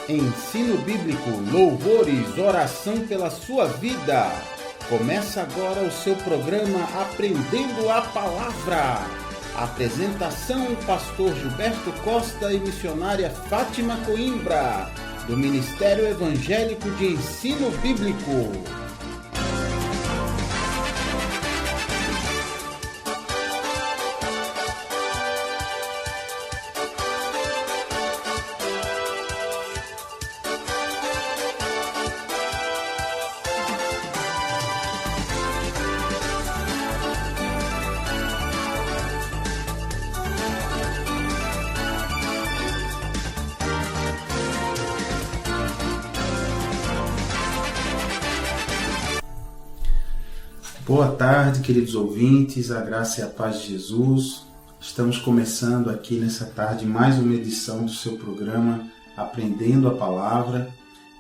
Ensino bíblico, louvores, oração pela sua vida. Começa agora o seu programa Aprendendo a Palavra. Apresentação: Pastor Gilberto Costa e missionária Fátima Coimbra, do Ministério Evangélico de Ensino Bíblico. Boa tarde, queridos ouvintes, a graça e a paz de Jesus. Estamos começando aqui nessa tarde mais uma edição do seu programa Aprendendo a Palavra.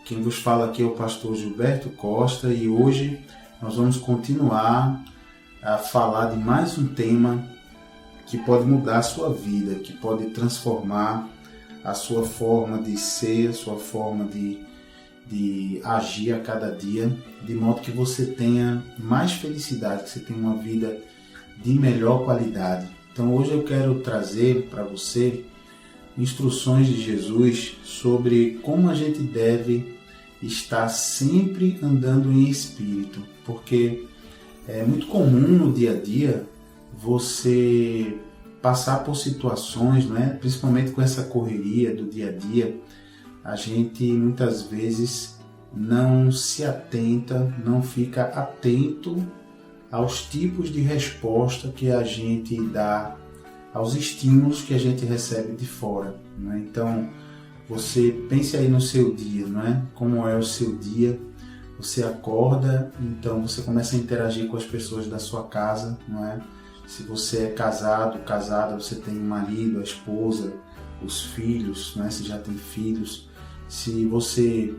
Quem vos fala aqui é o pastor Gilberto Costa e hoje nós vamos continuar a falar de mais um tema que pode mudar a sua vida, que pode transformar a sua forma de ser, a sua forma de agir a cada dia, de modo que você tenha mais felicidade, que você tenha uma vida de melhor qualidade. Então hoje eu quero trazer para você instruções de Jesus sobre como a gente deve estar sempre andando em espírito, porque é muito comum no dia a dia você passar por situações, né? Principalmente com essa correria do dia a dia, a gente muitas vezes não se atenta, não fica atento aos tipos de resposta que a gente dá, aos estímulos que a gente recebe de fora, né? Então, você pense aí no seu dia, não é? Como é o seu dia? Você acorda, então você começa a interagir com as pessoas da sua casa, não é? Se você é casado, casada, você tem o marido, a esposa, os filhos, não é? Se já tem filhos. Se você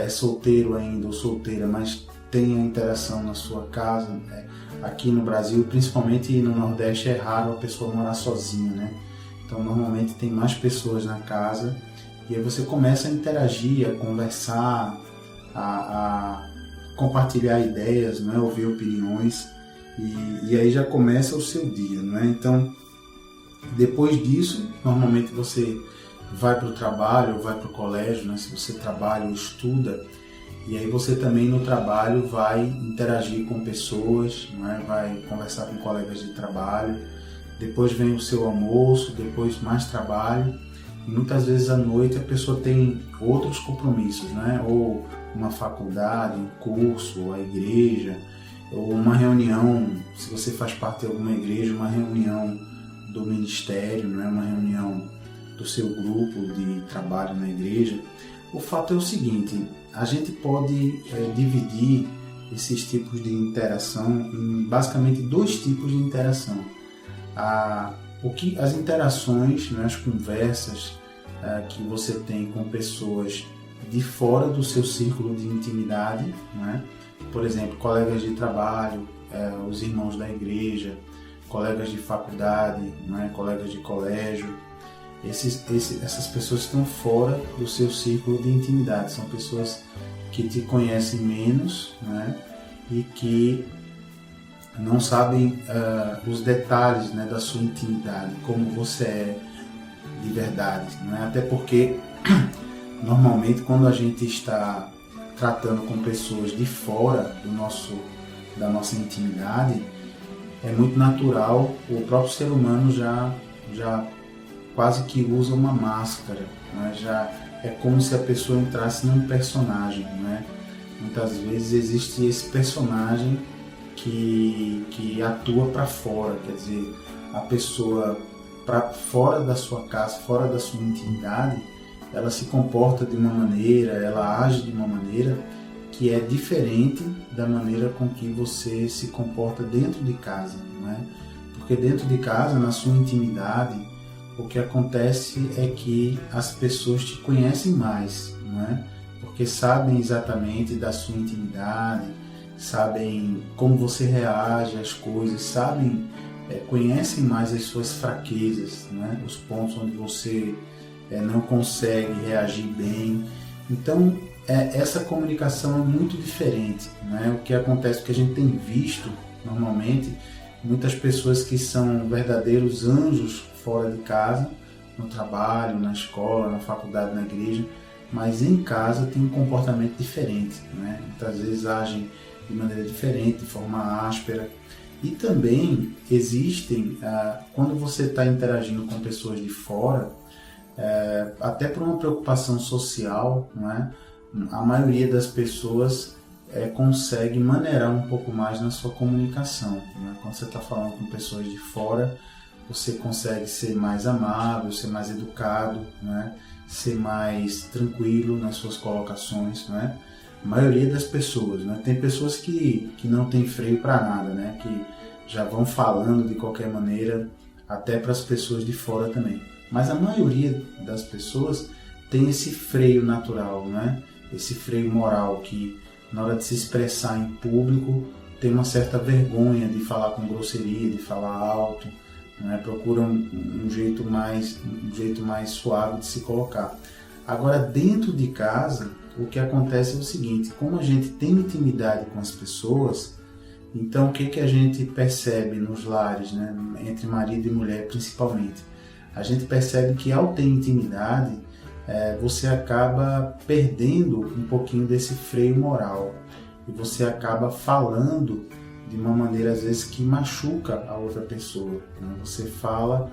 é solteiro ainda ou solteira, mas tem a interação na sua casa, né? Aqui no Brasil, principalmente no Nordeste, é raro a pessoa morar sozinha, né? Então, normalmente tem mais pessoas na casa e aí você começa a interagir, a conversar, a compartilhar ideias, né? Ouvir opiniões e aí já começa o seu dia, né? Então, depois disso, normalmente você vai para o trabalho ou vai para o colégio, né? Se você trabalha ou estuda, e aí você também no trabalho vai interagir com pessoas, né? Vai conversar com colegas de trabalho, depois vem o seu almoço, depois mais trabalho, e muitas vezes à noite a pessoa tem outros compromissos, né? Ou uma faculdade, um curso, ou a igreja, ou uma reunião, se você faz parte de alguma igreja, uma reunião do ministério, né? Uma reunião do seu grupo de trabalho na igreja. O fato é o seguinte: a gente pode dividir esses tipos de interação em basicamente dois tipos de interação. As interações, né, as conversas que você tem com pessoas de fora do seu círculo de intimidade, né? Por exemplo, colegas de trabalho, os irmãos da igreja, colegas de faculdade, né, colegas de colégio. Essas pessoas estão fora do seu círculo de intimidade, são pessoas que te conhecem menos, né? E que não sabem os detalhes, né, da sua intimidade, como você é de verdade, né? Até porque normalmente quando a gente está tratando com pessoas de fora da nossa intimidade, é muito natural, o próprio ser humano já quase que usa uma máscara, né? Já é como se a pessoa entrasse num personagem, né? Muitas vezes existe esse personagem que atua para fora, quer dizer, a pessoa para fora da sua casa, fora da sua intimidade, ela se comporta de uma maneira, ela age de uma maneira que é diferente da maneira com que você se comporta dentro de casa, né? Porque dentro de casa, na sua intimidade, o que acontece é que as pessoas te conhecem mais, não é? Porque sabem exatamente da sua intimidade, sabem como você reage às coisas, sabem, conhecem mais as suas fraquezas, né? Os pontos onde você não consegue reagir bem. Então, essa comunicação é muito diferente, né? O que acontece, o que a gente tem visto normalmente, muitas pessoas que são verdadeiros anjos fora de casa, no trabalho, na escola, na faculdade, na igreja, mas em casa tem um comportamento diferente, né? Muitas vezes agem de maneira diferente, de forma áspera. E também existem, quando você está interagindo com pessoas de fora, até por uma preocupação social, né? A maioria das pessoas consegue maneirar um pouco mais na sua comunicação, né? Quando você está falando com pessoas de fora, você consegue ser mais amável, ser mais educado, né? Ser mais tranquilo nas suas colocações, né? A maioria das pessoas, né? Tem pessoas que não tem freio para nada, né? Que já vão falando de qualquer maneira, até para as pessoas de fora também. Mas a maioria das pessoas tem esse freio natural, né? Esse freio moral que, na hora de se expressar em público, tem uma certa vergonha de falar com grosseria, de falar alto, né? Procura um jeito mais suave de se colocar. Agora, dentro de casa, o que acontece é o seguinte: como a gente tem intimidade com as pessoas, então o que a gente percebe nos lares, né? Entre marido e mulher principalmente? A gente percebe que, ao ter intimidade, você acaba perdendo um pouquinho desse freio moral e você acaba falando de uma maneira, às vezes, que machuca a outra pessoa, né? Você fala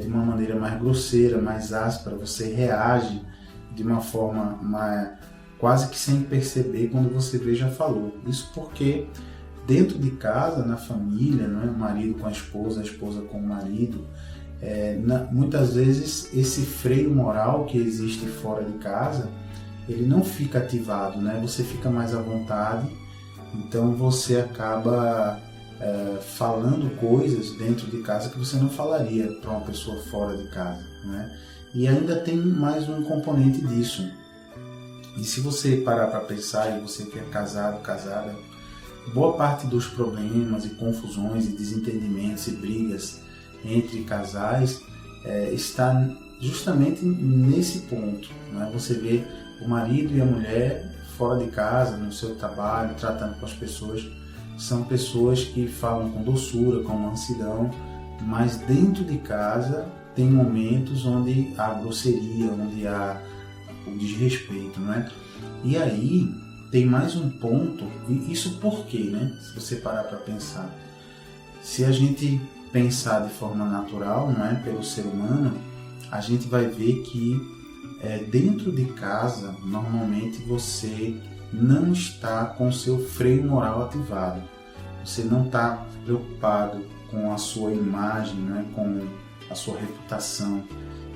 de uma maneira mais grosseira, mais áspera, você reage de uma forma quase que sem perceber quando você vê já falou. Isso porque dentro de casa, na família, né? O marido com a esposa com o marido, muitas vezes esse freio moral que existe fora de casa, ele não fica ativado, né? Você fica mais à vontade, então você acaba falando coisas dentro de casa que você não falaria para uma pessoa fora de casa, né? E ainda tem mais um componente disso. E se você parar para pensar, e você que é casado, casada, boa parte dos problemas e confusões e desentendimentos e brigas entre casais está justamente nesse ponto, né? Você vê o marido e a mulher fora de casa, no seu trabalho, tratando com as pessoas, são pessoas que falam com doçura, com mansidão, mas dentro de casa tem momentos onde há grosseria, onde há o desrespeito, né? E aí tem mais um ponto, e isso por quê, né? Se você parar para pensar, se a gente pensar de forma natural, não é, pelo ser humano, a gente vai ver que dentro de casa, normalmente você não está com o seu freio moral ativado. Você não está preocupado com a sua imagem, né, com a sua reputação.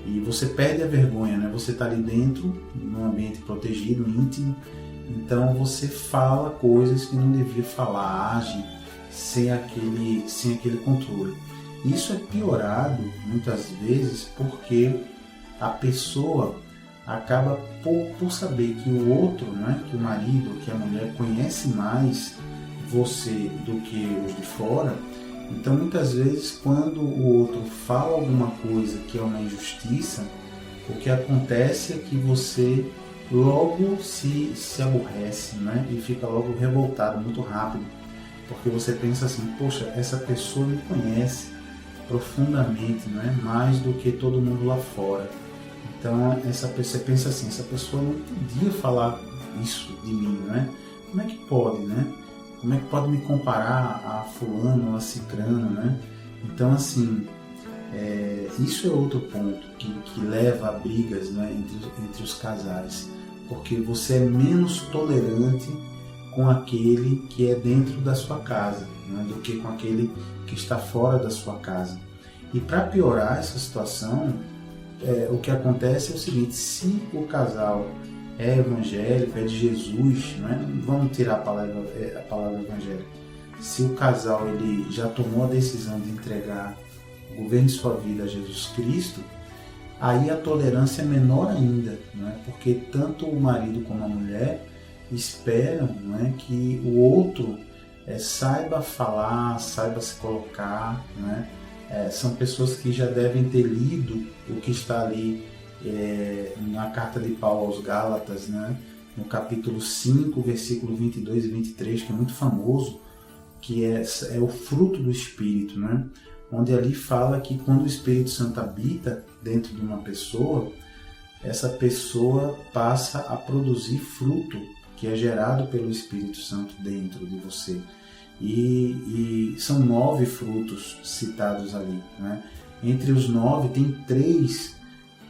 E você perde a vergonha, né? Você está ali dentro, num ambiente protegido, íntimo, então você fala coisas que não devia falar, age sem aquele controle. Isso é piorado muitas vezes porque a pessoa acaba por saber que o outro, né, que o marido, que a mulher conhece mais você do que os de fora. Então muitas vezes quando o outro fala alguma coisa que é uma injustiça, o que acontece é que você logo se aborrece, né, e fica logo revoltado muito rápido, porque você pensa assim: poxa, essa pessoa me conhece profundamente, né, mais do que todo mundo lá fora. Então essa pessoa pensa assim: essa pessoa não podia falar isso de mim, né? Como é que pode, né? Como é que pode me comparar a fulano ou a cicrano, né? Então assim, isso é outro ponto que leva a brigas, né, entre os casais, porque você é menos tolerante com aquele que é dentro da sua casa, né, do que com aquele que está fora da sua casa. E para piorar essa situação, o que acontece é o seguinte: se o casal é evangélico, é de Jesus, né? Vamos tirar a palavra evangélica. Se o casal ele já tomou a decisão de entregar o governo de sua vida a Jesus Cristo, aí a tolerância é menor ainda, né? Porque tanto o marido como a mulher esperam, né, que o outro saiba falar, saiba se colocar, né? São pessoas que já devem ter lido o que está ali na carta de Paulo aos Gálatas, né? No capítulo 5, versículo 22 e 23, que é muito famoso, que é o fruto do Espírito, né? Onde ali fala que quando o Espírito Santo habita dentro de uma pessoa, essa pessoa passa a produzir fruto que é gerado pelo Espírito Santo dentro de você. E são 9 frutos citados ali, né? Entre os 9 tem 3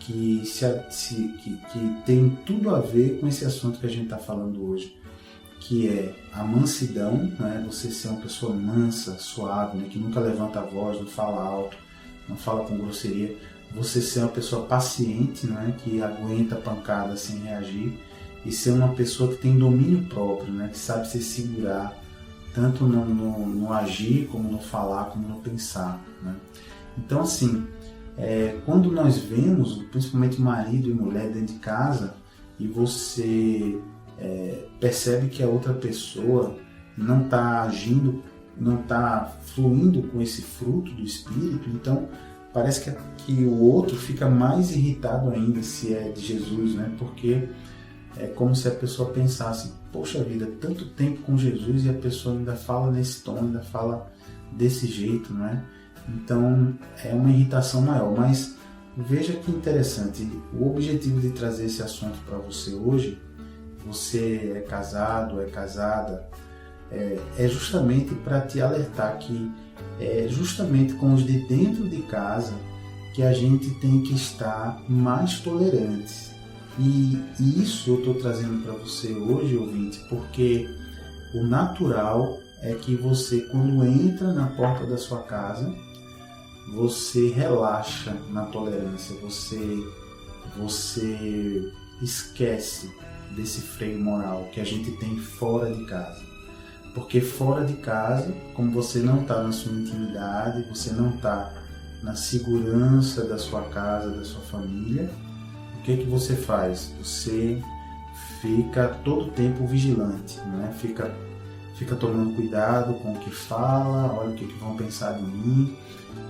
que tem tudo a ver com esse assunto que a gente está falando hoje, que é a mansidão, né? Você ser uma pessoa mansa, suave, né? Que nunca levanta a voz, não fala alto, não fala com grosseria. Você ser uma pessoa paciente, né? Que aguenta pancada sem reagir, e ser uma pessoa que tem domínio próprio, né? Que sabe se segurar, tanto no agir, como no falar, como no pensar, né? Então, assim, quando nós vemos, principalmente marido e mulher dentro de casa, e você percebe que a outra pessoa não está agindo, não está fluindo com esse fruto do Espírito, então parece que o outro fica mais irritado ainda se é de Jesus, né? Porque é como se a pessoa pensasse, poxa vida, tanto tempo com Jesus e a pessoa ainda fala nesse tom, ainda fala desse jeito, não é? Então é uma irritação maior. Mas veja que interessante, o objetivo de trazer esse assunto para você hoje, você é casado, é casada, é justamente para te alertar que é justamente com os de dentro de casa que a gente tem que estar mais tolerantes. E isso eu estou trazendo para você hoje, ouvinte, porque o natural é que você, quando entra na porta da sua casa, você relaxa na tolerância, você esquece desse freio moral que a gente tem fora de casa. Porque fora de casa, como você não está na sua intimidade, você não está na segurança da sua casa, da sua família, o que você faz? Você fica todo o tempo vigilante, né? Fica tomando cuidado com o que fala, olha o que vão pensar de mim,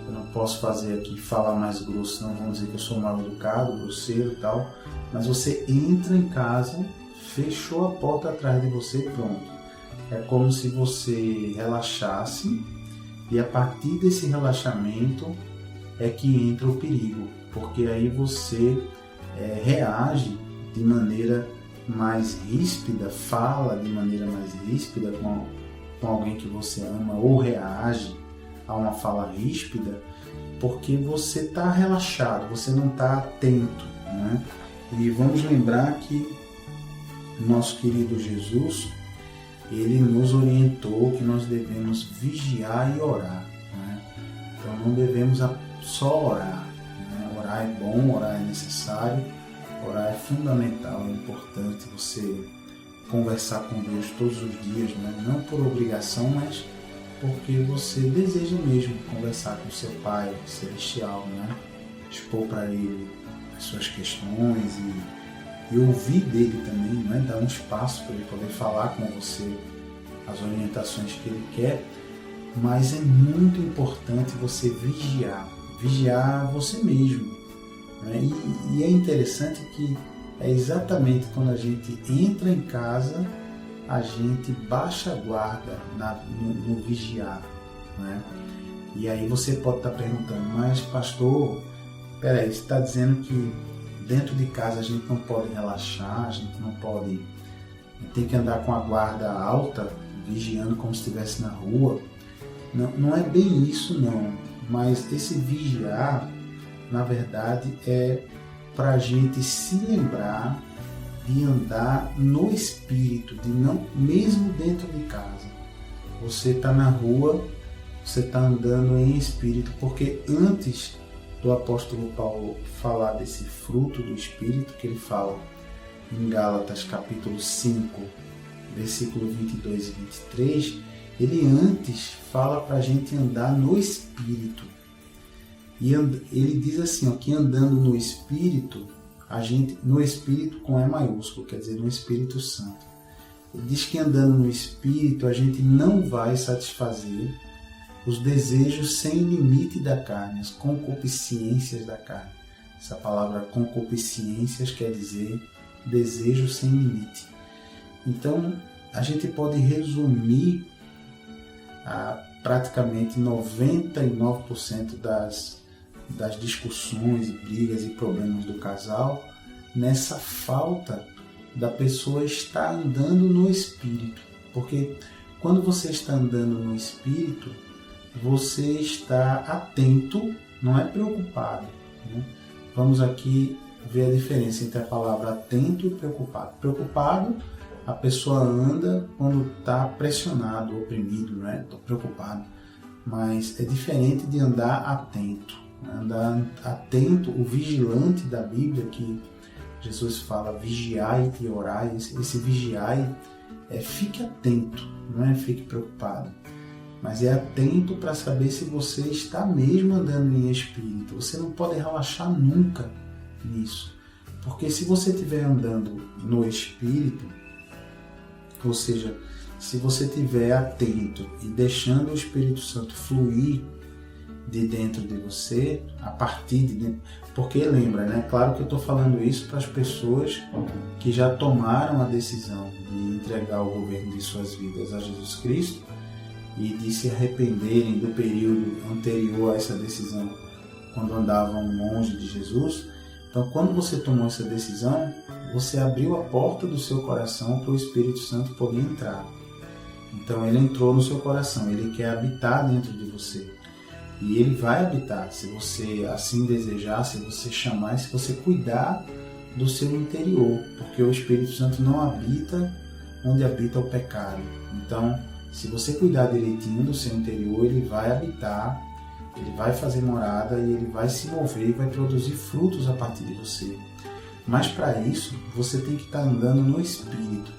eu não posso fazer aqui, falar mais grosso, senão vão dizer que eu sou mal educado, grosseiro e tal, mas você entra em casa, fechou a porta atrás de você e pronto. É como se você relaxasse, e a partir desse relaxamento é que entra o perigo, porque aí você reage de maneira mais ríspida, fala de maneira mais ríspida com alguém que você ama, ou reage a uma fala ríspida, porque você está relaxado, você não está atento, né? E vamos lembrar que nosso querido Jesus, ele nos orientou que nós devemos vigiar e orar, né? Então não devemos só orar, né? Orar é bom, orar é necessário, orar é fundamental, é importante você conversar com Deus todos os dias, né? Não por obrigação, mas porque você deseja mesmo conversar com seu Pai Celestial, né? Expor para Ele as suas questões e ouvir dele também, né? Dar um espaço para ele poder falar com você as orientações que ele quer, mas é muito importante você vigiar você mesmo, né? E é interessante que é exatamente quando a gente entra em casa, a gente baixa a guarda no vigiar, né? E aí você pode estar perguntando, mas pastor, peraí, você está dizendo que dentro de casa a gente não pode relaxar, a gente não pode, tem que andar com a guarda alta, vigiando como se estivesse na rua? Não é bem isso não, mas esse vigiar, na verdade, é para a gente se lembrar de andar no Espírito, de não, mesmo dentro de casa. Você está na rua, você está andando em Espírito, porque antes do apóstolo Paulo falar desse fruto do Espírito, que ele fala em Gálatas capítulo 5, versículo 22 e 23, ele antes fala para a gente andar no Espírito. E ele diz assim, ó, que andando no Espírito, no Espírito com E maiúsculo, quer dizer, no Espírito Santo. Ele diz que andando no Espírito, a gente não vai satisfazer os desejos sem limite da carne, as concupiscências da carne. Essa palavra concupiscências quer dizer desejo sem limite. Então, a gente pode resumir praticamente 99% das discussões, brigas e problemas do casal nessa falta da pessoa estar andando no Espírito. Porque quando você está andando no Espírito, você está atento, não é preocupado, né? Vamos aqui ver a diferença entre a palavra atento e preocupado. Preocupado, a pessoa anda quando está pressionado, oprimido, né? Estou preocupado. Mas é diferente de andar atento. Andar atento, o vigilante da Bíblia, que Jesus fala, vigiai e orai. Esse vigiai fique atento, não é fique preocupado. Mas é atento para saber se você está mesmo andando em espírito. Você não pode relaxar nunca nisso. Porque se você estiver andando no espírito, ou seja, se você estiver atento e deixando o Espírito Santo fluir de dentro de você, a partir de dentro, porque lembra, né? Claro que eu estou falando isso para as pessoas que já tomaram a decisão de entregar o governo de suas vidas a Jesus Cristo e de se arrependerem do período anterior a essa decisão, quando andavam longe de Jesus. Então, quando você tomou essa decisão, você abriu a porta do seu coração para o Espírito Santo poder entrar. Então, ele entrou no seu coração, ele quer habitar dentro de você. E ele vai habitar, se você assim desejar, se você chamar, se você cuidar do seu interior. Porque o Espírito Santo não habita onde habita o pecado. Então, se você cuidar direitinho do seu interior, ele vai habitar, ele vai fazer morada e ele vai se mover e vai produzir frutos a partir de você. Mas para isso, você tem que estar andando no Espírito.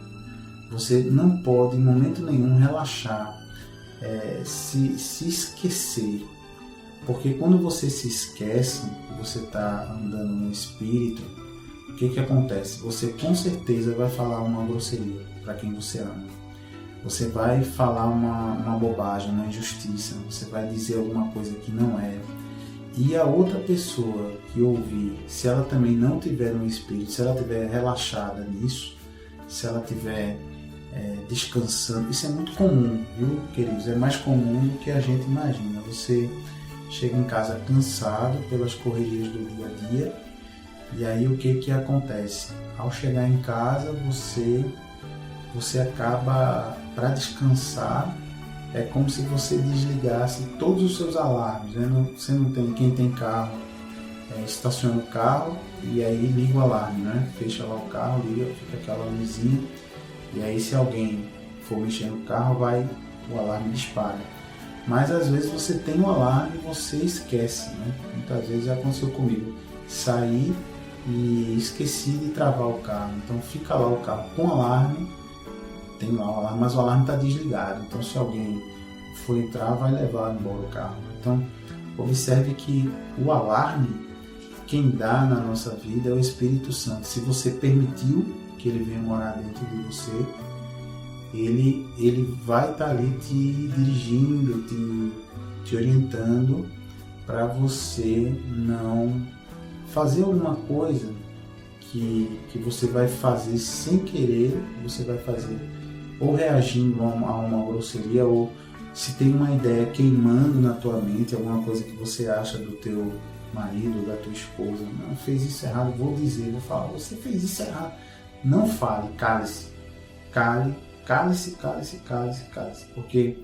Você não pode, em momento nenhum, relaxar, se esquecer. Porque quando você se esquece, você está andando no Espírito, o que acontece? Você com certeza vai falar uma grosseria para quem você ama. Você vai falar uma bobagem, uma injustiça, você vai dizer alguma coisa que não é. E a outra pessoa que ouvir, se ela também não tiver no Espírito, se ela estiver relaxada nisso, se ela estiver descansando, isso é muito comum, viu, queridos? É mais comum do que a gente imagina. Você chega em casa cansado pelas correrias do dia a dia, e aí o que acontece? Ao chegar em casa, você acaba, para descansar, é como se você desligasse todos os seus alarmes, né? Você não tem, quem tem carro, estaciona o carro e aí liga o alarme, né? Fecha lá o carro, liga, fica aquela luzinha, e aí se alguém for mexer no carro, o alarme dispara. Mas às vezes você tem um alarme e você esquece, né? Muitas vezes já aconteceu comigo, saí e esqueci de travar o carro, então fica lá o carro com alarme, tem lá o alarme, mas o alarme está desligado, então se alguém for entrar, vai levar embora o carro. Então observe que o alarme, quem dá na nossa vida é o Espírito Santo. Se você permitiu que ele venha morar dentro de você, ele vai estar ali te dirigindo, te orientando para você não fazer alguma coisa que você vai fazer sem querer, você vai fazer ou reagindo a uma grosseria, ou se tem uma ideia queimando na tua mente, alguma coisa que você acha do teu marido, da tua esposa, não, fez isso errado, vou falar, você fez isso errado. Não fale, cale-se, porque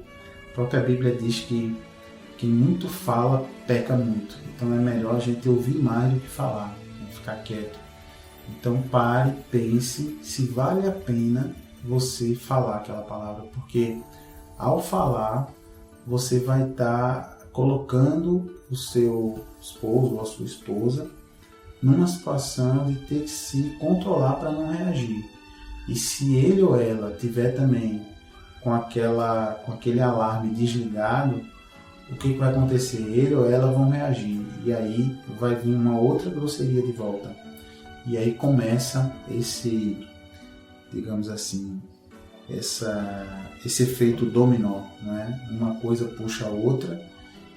a própria Bíblia diz que quem muito fala, peca muito. Então é melhor a gente ouvir mais do que falar, ficar quieto. Então pare, pense se vale a pena você falar aquela palavra, porque ao falar, você vai estar colocando o seu esposo ou a sua esposa numa situação de ter que se controlar para não reagir. E se ele ou ela tiver também com aquele alarme desligado, o que vai acontecer? Ele ou ela vão reagir, e aí vai vir uma outra grosseria de volta. E aí começa esse, digamos assim, esse efeito dominó, né? Uma coisa puxa a outra,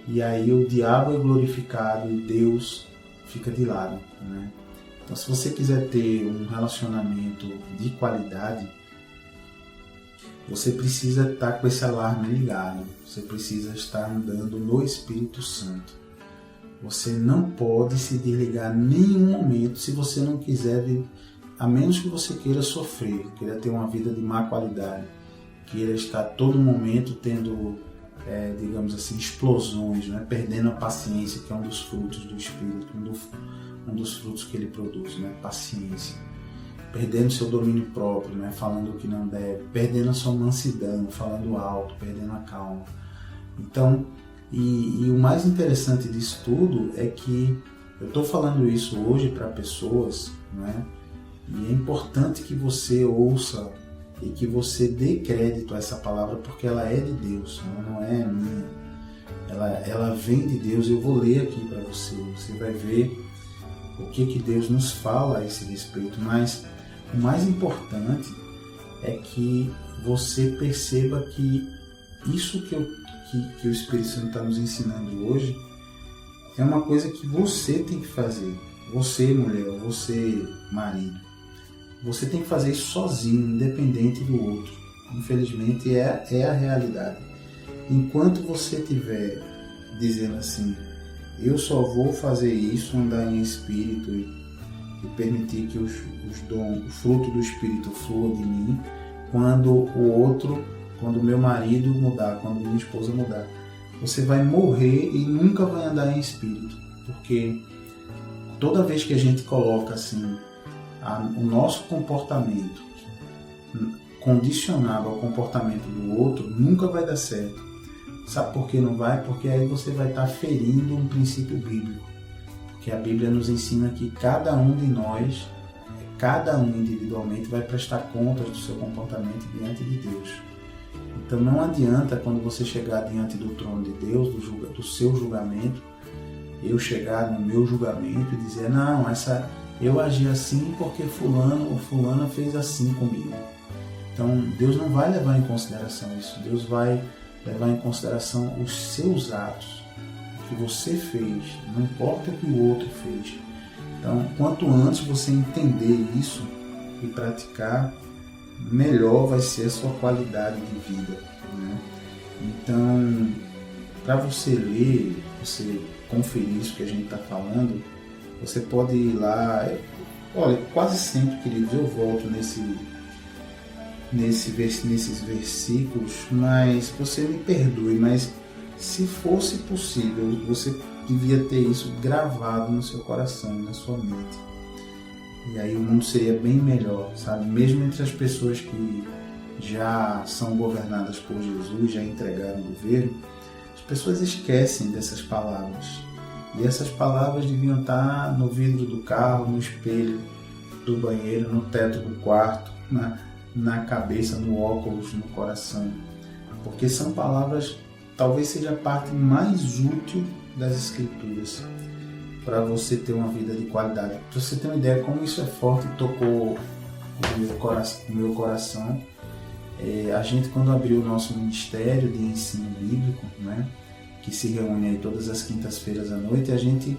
e aí o diabo é glorificado e Deus fica de lado, né? Então, se você quiser ter um relacionamento de qualidade, você precisa estar com esse alarme ligado, você precisa estar andando no Espírito Santo. Você não pode se desligar em nenhum momento se você não quiser, a menos que você queira sofrer, queira ter uma vida de má qualidade, queira estar todo momento tendo, digamos assim, explosões, né? Perdendo a paciência, que é um dos frutos do Espírito, um dos frutos que ele produz, né? Paciência. Perdendo seu domínio próprio, né? Falando o que não deve, perdendo a sua mansidão, falando alto, perdendo a calma. Então, e o mais interessante disso tudo é que eu estou falando isso hoje para pessoas, né? E é importante que você ouça e que você dê crédito a essa palavra, porque ela é de Deus, ela não é minha. Ela vem de Deus. Eu vou ler aqui para você, você vai ver o que Deus nos fala a esse respeito, mas o mais importante é que você perceba que isso que o Espírito Santo está nos ensinando hoje é uma coisa que você tem que fazer. Você, mulher, ou você, marido. Você tem que fazer isso sozinho, independente do outro. Infelizmente é a realidade. Enquanto você estiver dizendo assim, eu só vou fazer isso, andar em espírito e permitir que o fruto do Espírito flua de mim, quando quando meu marido mudar, quando minha esposa mudar, você vai morrer e nunca vai andar em espírito, porque toda vez que a gente coloca assim o nosso comportamento condicionado ao comportamento do outro, nunca vai dar certo. Sabe por que não vai? Porque aí você vai estar ferindo um princípio bíblico. Porque a Bíblia nos ensina que cada um de nós, cada um individualmente, vai prestar contas do seu comportamento diante de Deus. Então não adianta quando você chegar diante do trono de Deus, do seu julgamento, eu chegar no meu julgamento e dizer, não, eu agi assim porque fulano ou fulana fez assim comigo. Então Deus não vai levar em consideração isso. Deus vai levar em consideração os seus atos, o que você fez, não importa o que o outro fez. Então, quanto antes você entender isso e praticar, melhor vai ser a sua qualidade de vida, né? Então, para você ler, você conferir isso que a gente está falando, você pode ir lá. Olha, quase sempre, queridos, eu volto nesses versículos, mas você me perdoe, mas se fosse possível, você devia ter isso gravado no seu coração, na sua mente. E aí o mundo seria bem melhor, sabe? Mesmo entre as pessoas que já são governadas por Jesus, já entregaram o governo, as pessoas esquecem dessas palavras. E essas palavras deviam estar no vidro do carro, no espelho do banheiro, no teto do quarto, na cabeça, no óculos, no coração. Porque são palavras, talvez seja a parte mais útil das Escrituras para você ter uma vida de qualidade. Para você ter uma ideia como isso é forte, tocou o meu coração. A gente, quando abriu o nosso ministério de ensino bíblico, né, que se reúne aí todas as quintas-feiras à noite, a gente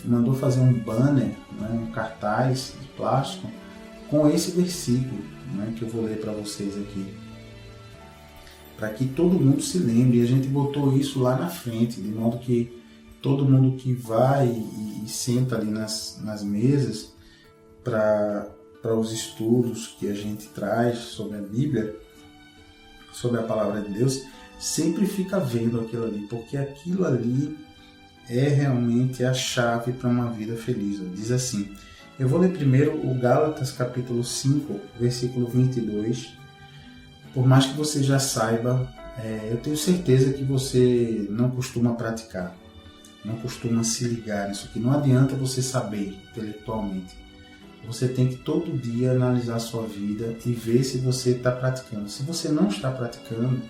mandou fazer um banner, né, um cartaz de plástico com esse versículo, né, que eu vou ler para vocês aqui, para que todo mundo se lembre. E a gente botou isso lá na frente, de modo que todo mundo que vai e senta ali nas mesas para os estudos que a gente traz sobre a Bíblia, sobre a Palavra de Deus, sempre fica vendo aquilo ali, porque aquilo ali é realmente a chave para uma vida feliz. Diz assim, eu vou ler primeiro o Gálatas capítulo 5, versículo 22. Por mais que você já saiba, eu tenho certeza que você não costuma praticar, não costuma se ligar nisso aqui. Não adianta você saber intelectualmente. Você tem que todo dia analisar a sua vida e ver se você está praticando. Se você não está praticando,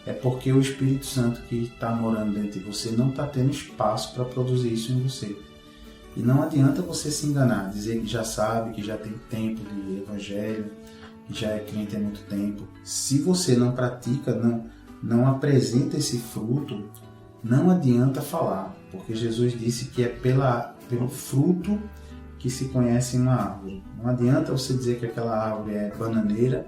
é porque o Espírito Santo que está morando dentro de você não está tendo espaço para produzir isso em você. E não adianta você se enganar, dizer que já sabe, que já tem tempo de evangelho, que já é crente há muito tempo. Se você não pratica, não apresenta esse fruto, não adianta falar, porque Jesus disse que é pelo fruto que se conhece uma árvore. Não adianta você dizer que aquela árvore é bananeira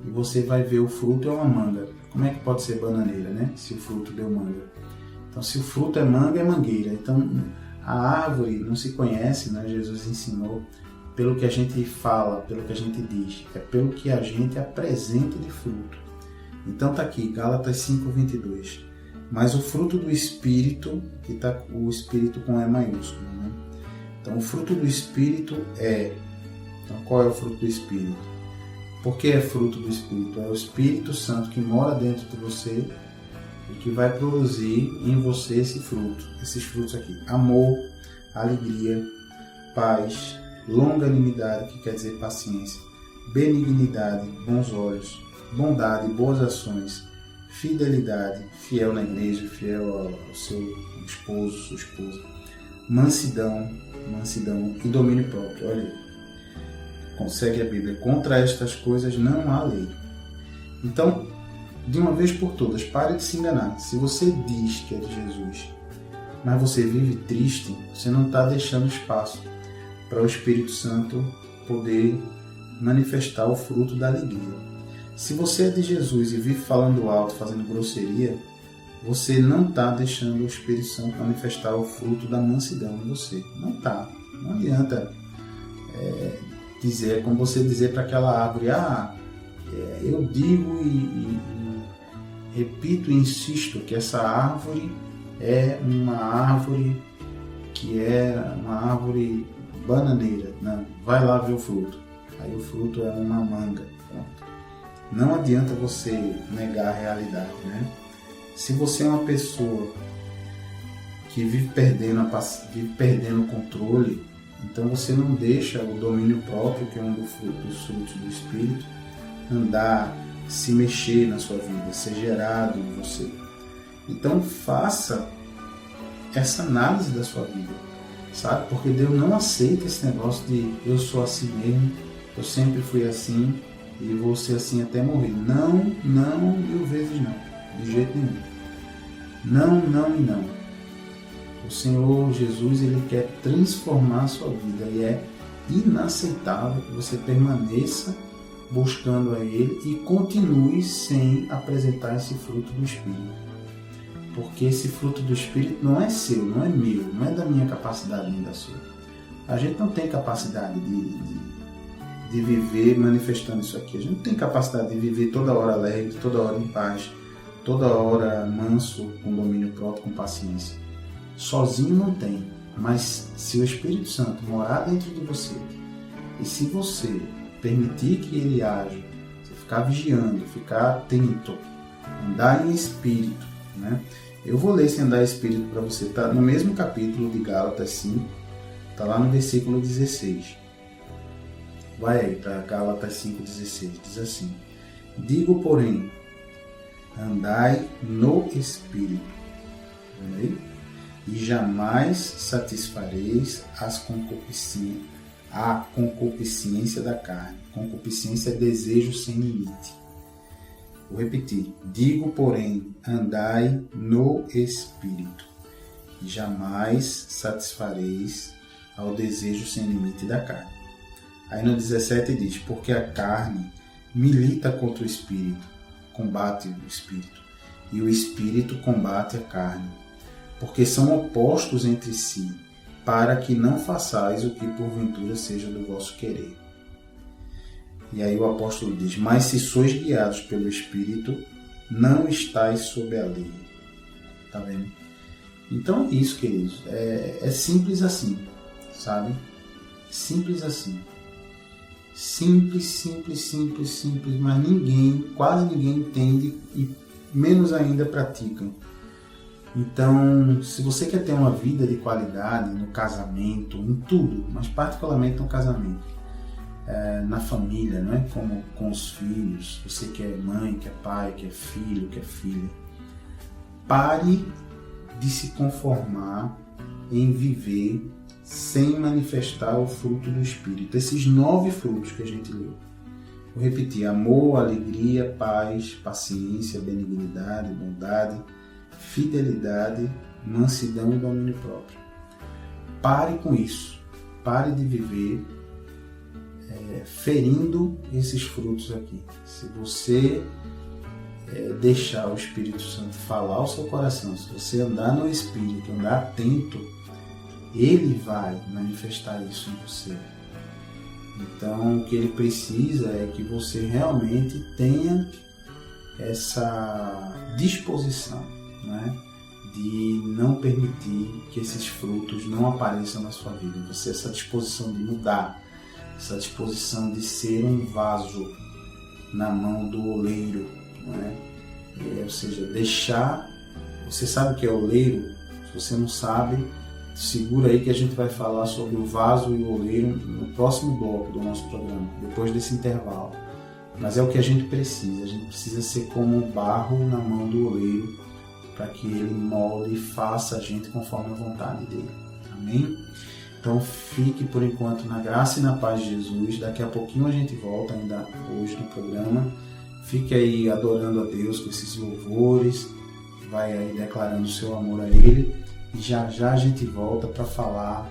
e você vai ver o fruto é uma manga. Como é que pode ser bananeira, né? Se o fruto deu manga. Então, se o fruto é manga, é mangueira. Então, a árvore não se conhece, né? Jesus ensinou, pelo que a gente fala, pelo que a gente diz. É pelo que a gente apresenta de fruto. Então, está aqui, Gálatas 5:22. Mas o fruto do Espírito, que está o Espírito com E maiúsculo, né? Então, o fruto do Espírito é... Então, qual é o fruto do Espírito? Por que é fruto do Espírito? É o Espírito Santo que mora dentro de você e que vai produzir em você esse fruto. Esses frutos aqui. Amor, alegria, paz, longanimidade, que quer dizer paciência, benignidade, bons olhos, bondade, boas ações, fidelidade, fiel na igreja, fiel ao seu esposo, sua esposa, mansidão e domínio próprio. Olha aí, consegue a Bíblia. Contra estas coisas não há lei. Então, de uma vez por todas, pare de se enganar. Se você diz que é de Jesus, mas você vive triste, você não está deixando espaço para o Espírito Santo poder manifestar o fruto da alegria. Se você é de Jesus e vive falando alto, fazendo grosseria, você não está deixando o Espírito Santo manifestar o fruto da mansidão em você. Não está. Não adianta dizer, é como você dizer para aquela árvore, eu digo e repito e insisto que essa árvore é uma árvore que é uma árvore bananeira. Não, vai lá ver o fruto. Aí o fruto é uma manga. Pronto. Não adianta você negar a realidade, né? Se você é uma pessoa que vive perdendo o controle, então você não deixa o domínio próprio, que é um dos frutos do Espírito, andar, se mexer na sua vida, ser gerado em você. Então faça essa análise da sua vida, sabe? Porque Deus não aceita esse negócio de eu sou assim mesmo, eu sempre fui assim e vou ser assim até morrer. Não, 1000 vezes não, de jeito nenhum. Não e não. O Senhor Jesus, Ele quer transformar a sua vida e é inaceitável que você permaneça buscando a Ele e continue sem apresentar esse fruto do Espírito. Porque esse fruto do Espírito não é seu, não é meu, não é da minha capacidade nem da sua. A gente não tem capacidade de viver manifestando isso aqui. A gente não tem capacidade de viver toda hora alegre, toda hora em paz, toda hora manso, com domínio próprio, com paciência. Sozinho não tem, mas se o Espírito Santo morar dentro de você, e se você permitir que ele haja, você ficar vigiando, ficar atento, andar em espírito, né? Eu vou ler esse andar em espírito para você, tá no mesmo capítulo de Gálatas 5, tá lá no versículo 16. Vai aí para Gálatas 5,16, diz assim: digo, porém, andai no Espírito, e jamais satisfareis a concupiscência da carne. Concupiscência é desejo sem limite. Vou repetir. Digo, porém, andai no Espírito, e jamais satisfareis ao desejo sem limite da carne. Aí no 17 diz: porque a carne milita contra o Espírito, combate o Espírito, e o Espírito combate a carne, porque são opostos entre si, para que não façais o que porventura seja do vosso querer. E aí o apóstolo diz: mas se sois guiados pelo Espírito, não estáis sob a lei. Tá vendo? Então é isso, queridos. É simples assim, sabe? Simples assim. Simples, mas quase ninguém entende e menos ainda praticam. Então, se você quer ter uma vida de qualidade no casamento, em tudo, mas particularmente no casamento, na família, não é? Como com os filhos, você que é mãe, que é pai, que é filho, que é filha, pare de se conformar em viver sem manifestar o fruto do Espírito. Esses 9 frutos que a gente leu. Vou repetir: amor, alegria, paz, paciência, benignidade, bondade, fidelidade, mansidão e domínio próprio. Pare com isso. Pare de viver ferindo esses frutos aqui. Se você deixar o Espírito Santo falar ao seu coração, se você andar no Espírito, andar atento, ele vai manifestar isso em você. Então, o que ele precisa é que você realmente tenha essa disposição, né, de não permitir que esses frutos não apareçam na sua vida. Você, essa disposição de mudar, essa disposição de ser um vaso na mão do oleiro, né? Ou seja, deixar. Você sabe o que é oleiro? Se você não sabe, segura aí que a gente vai falar sobre o vaso e o oleiro no próximo bloco do nosso programa, depois desse intervalo. Mas é o que a gente precisa ser como o barro na mão do oleiro, para que ele molde e faça a gente conforme a vontade dele. Amém? Então fique por enquanto na graça e na paz de Jesus. Daqui a pouquinho a gente volta, ainda hoje no programa. Fique aí adorando a Deus com esses louvores, vai aí declarando o seu amor a Ele. E já já a gente volta para falar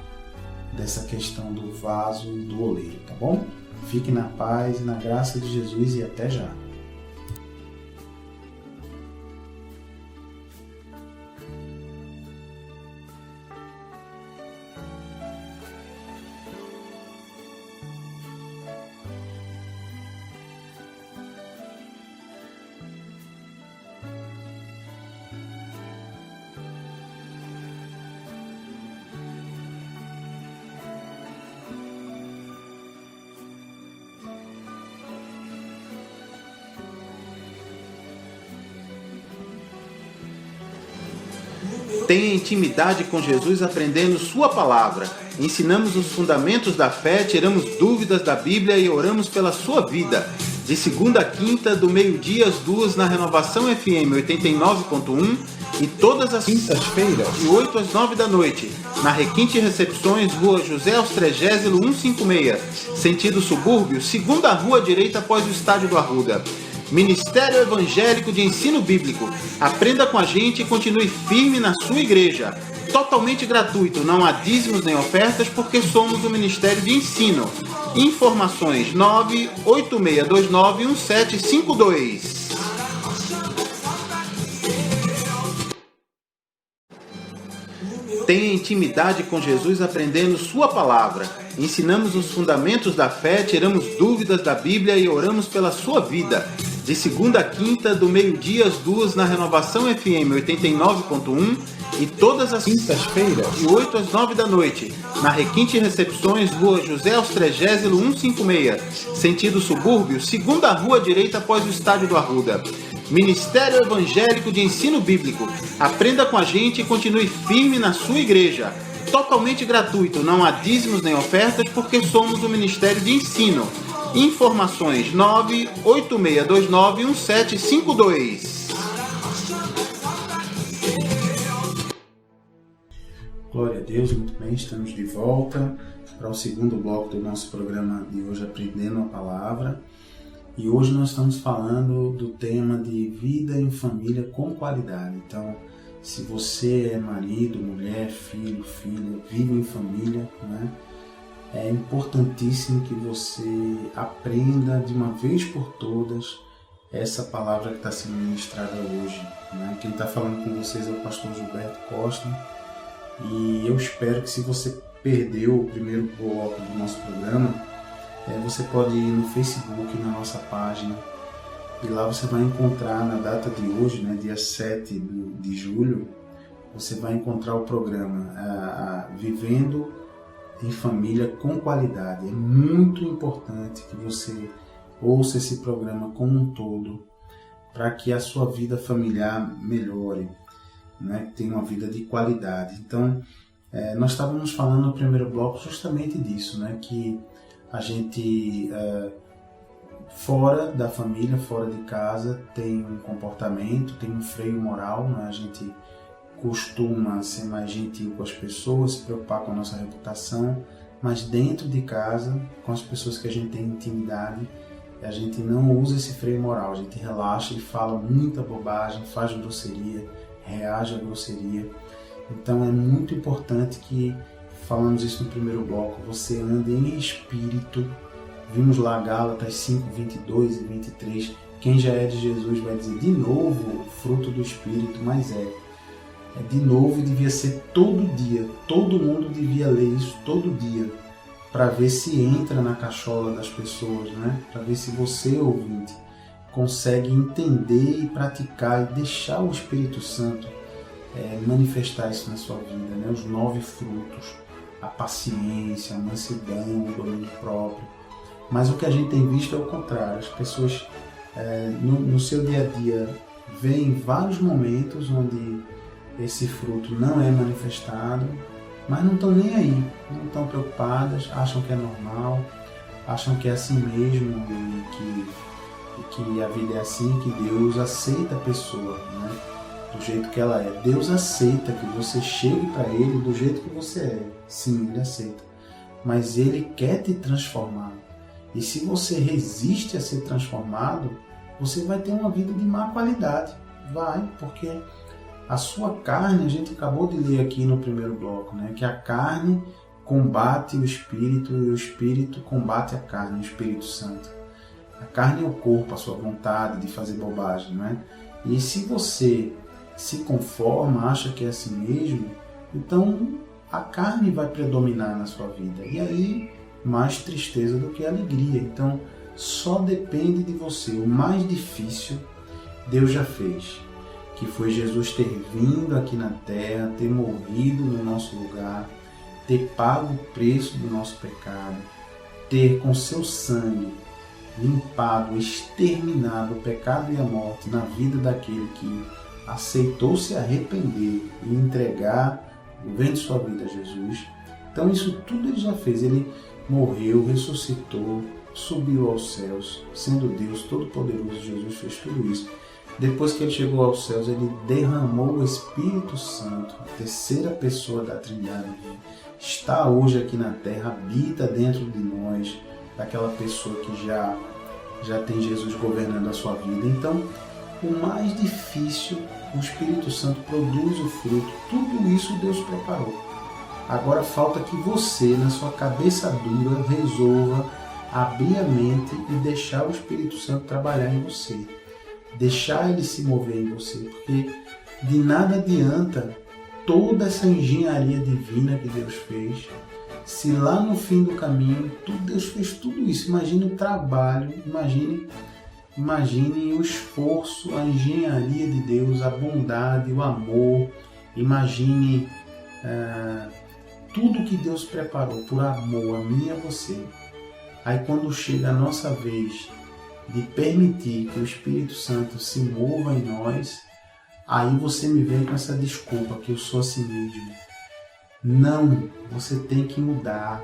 dessa questão do vaso e do oleiro, tá bom? Fique na paz e na graça de Jesus e até já. Tenha intimidade com Jesus aprendendo sua palavra. Ensinamos os fundamentos da fé, tiramos dúvidas da Bíblia e oramos pela sua vida. De segunda a quinta, do meio-dia às 2 na Renovação FM 89.1 e todas as quintas-feiras, de 8 às 9 da noite, na Requinte Recepções, Rua José Austrégésilo 156, sentido subúrbio, segunda rua direita após o Estádio do Arruda. Ministério Evangélico de Ensino Bíblico. Aprenda com a gente e continue firme na sua igreja. Totalmente gratuito, não há dízimos nem ofertas porque somos um ministério de ensino. Informações 986291752. Tenha intimidade com Jesus aprendendo sua palavra. Ensinamos os fundamentos da fé, tiramos dúvidas da Bíblia e oramos pela sua vida. De segunda a quinta, do meio-dia às 2 na Renovação FM 89.1 e todas as quintas-feiras, de 8 às 9 da noite, na Requinte Recepções, Rua José Austrégésilo 156, sentido subúrbio, segunda rua direita após o Estádio do Arruda. Ministério Evangélico de Ensino Bíblico. Aprenda com a gente e continue firme na sua igreja. Totalmente gratuito, não há dízimos nem ofertas porque somos um ministério de ensino. Informações 986291752. Glória a Deus, muito bem, estamos de volta para o segundo bloco do nosso programa de hoje, Aprendendo a Palavra. E hoje nós estamos falando do tema de vida em família com qualidade. Então, se você é marido, mulher, filho, filha, vive em família, né? É importantíssimo que você aprenda de uma vez por todas essa palavra que está sendo ministrada hoje, né? Quem está falando com vocês é o pastor Gilberto Costa. E eu espero que, se você perdeu o primeiro bloco do nosso programa, você pode ir no Facebook, na nossa página, e lá você vai encontrar, na data de hoje, né, dia 7 de julho, você vai encontrar o programa Vivendo em Família com Qualidade. É muito importante que você ouça esse programa como um todo, para que a sua vida familiar melhore, né, que tenha uma vida de qualidade. Então, nós estávamos falando no primeiro bloco justamente disso, né, que a gente, fora da família, fora de casa, tem um comportamento, tem um freio moral, né? A gente costuma ser mais gentil com as pessoas, se preocupar com a nossa reputação, mas dentro de casa, com as pessoas que a gente tem intimidade, a gente não usa esse freio moral, a gente relaxa e fala muita bobagem, faz grosseria, reage à grosseria. Então é muito importante que, falamos isso no primeiro bloco, você ande em espírito. Vimos lá Gálatas 5, 22 e 23. Quem já é de Jesus vai dizer de novo o fruto do Espírito, mas de novo devia ser todo dia. Todo mundo devia ler isso todo dia, para ver se entra na cachola das pessoas, né? Para ver se você, ouvinte, consegue entender e praticar e deixar o Espírito Santo manifestar isso na sua vida, né? Os 9 frutos, a paciência, a mansidão, o domínio próprio. Mas o que a gente tem visto é o contrário. As pessoas no seu dia a dia veem vários momentos onde esse fruto não é manifestado, mas não estão nem aí, não estão preocupadas, acham que é normal, acham que é assim mesmo e que a vida é assim, que Deus aceita a pessoa, né? Do jeito que ela é. Deus aceita que você chegue para Ele do jeito que você é. Sim, Ele aceita. Mas Ele quer te transformar. E se você resiste a ser transformado, você vai ter uma vida de má qualidade. Vai, porque a sua carne, a gente acabou de ler aqui no primeiro bloco, né? Que a carne combate o Espírito e o Espírito combate a carne, o Espírito Santo. A carne é o corpo, a sua vontade de fazer bobagem, né? E se você se conforma, acha que é assim mesmo, então a carne vai predominar na sua vida. E aí, mais tristeza do que alegria. Então, só depende de você. O mais difícil, Deus já fez. Que foi Jesus ter vindo aqui na terra, ter morrido no nosso lugar, ter pago o preço do nosso pecado, ter com seu sangue limpado, exterminado o pecado e a morte na vida daquele que aceitou se arrepender e entregar o bem de sua vida a Jesus. Então isso tudo Ele já fez. Ele morreu, ressuscitou, subiu aos céus, sendo Deus Todo-Poderoso. Jesus fez tudo isso. Depois que Ele chegou aos céus, Ele derramou o Espírito Santo, a terceira pessoa da Trindade. Está hoje aqui na terra, habita dentro de nós, daquela pessoa que já tem Jesus governando a sua vida. Então, o mais difícil, o Espírito Santo produz o fruto. Tudo isso Deus preparou. Agora falta que você, na sua cabeça dura, resolva abrir a mente e deixar o Espírito Santo trabalhar em você. Deixar Ele se mover em você. Porque de nada adianta toda essa engenharia divina que Deus fez, se lá no fim do caminho Deus fez tudo isso. Imagine o trabalho, imagine o esforço, a engenharia de Deus, a bondade, o amor. Imagine tudo que Deus preparou por amor a mim e a você. Aí quando chega a nossa vez de permitir que o Espírito Santo se mova em nós, aí você me vem com essa desculpa que eu sou assim mesmo. Não, você tem que mudar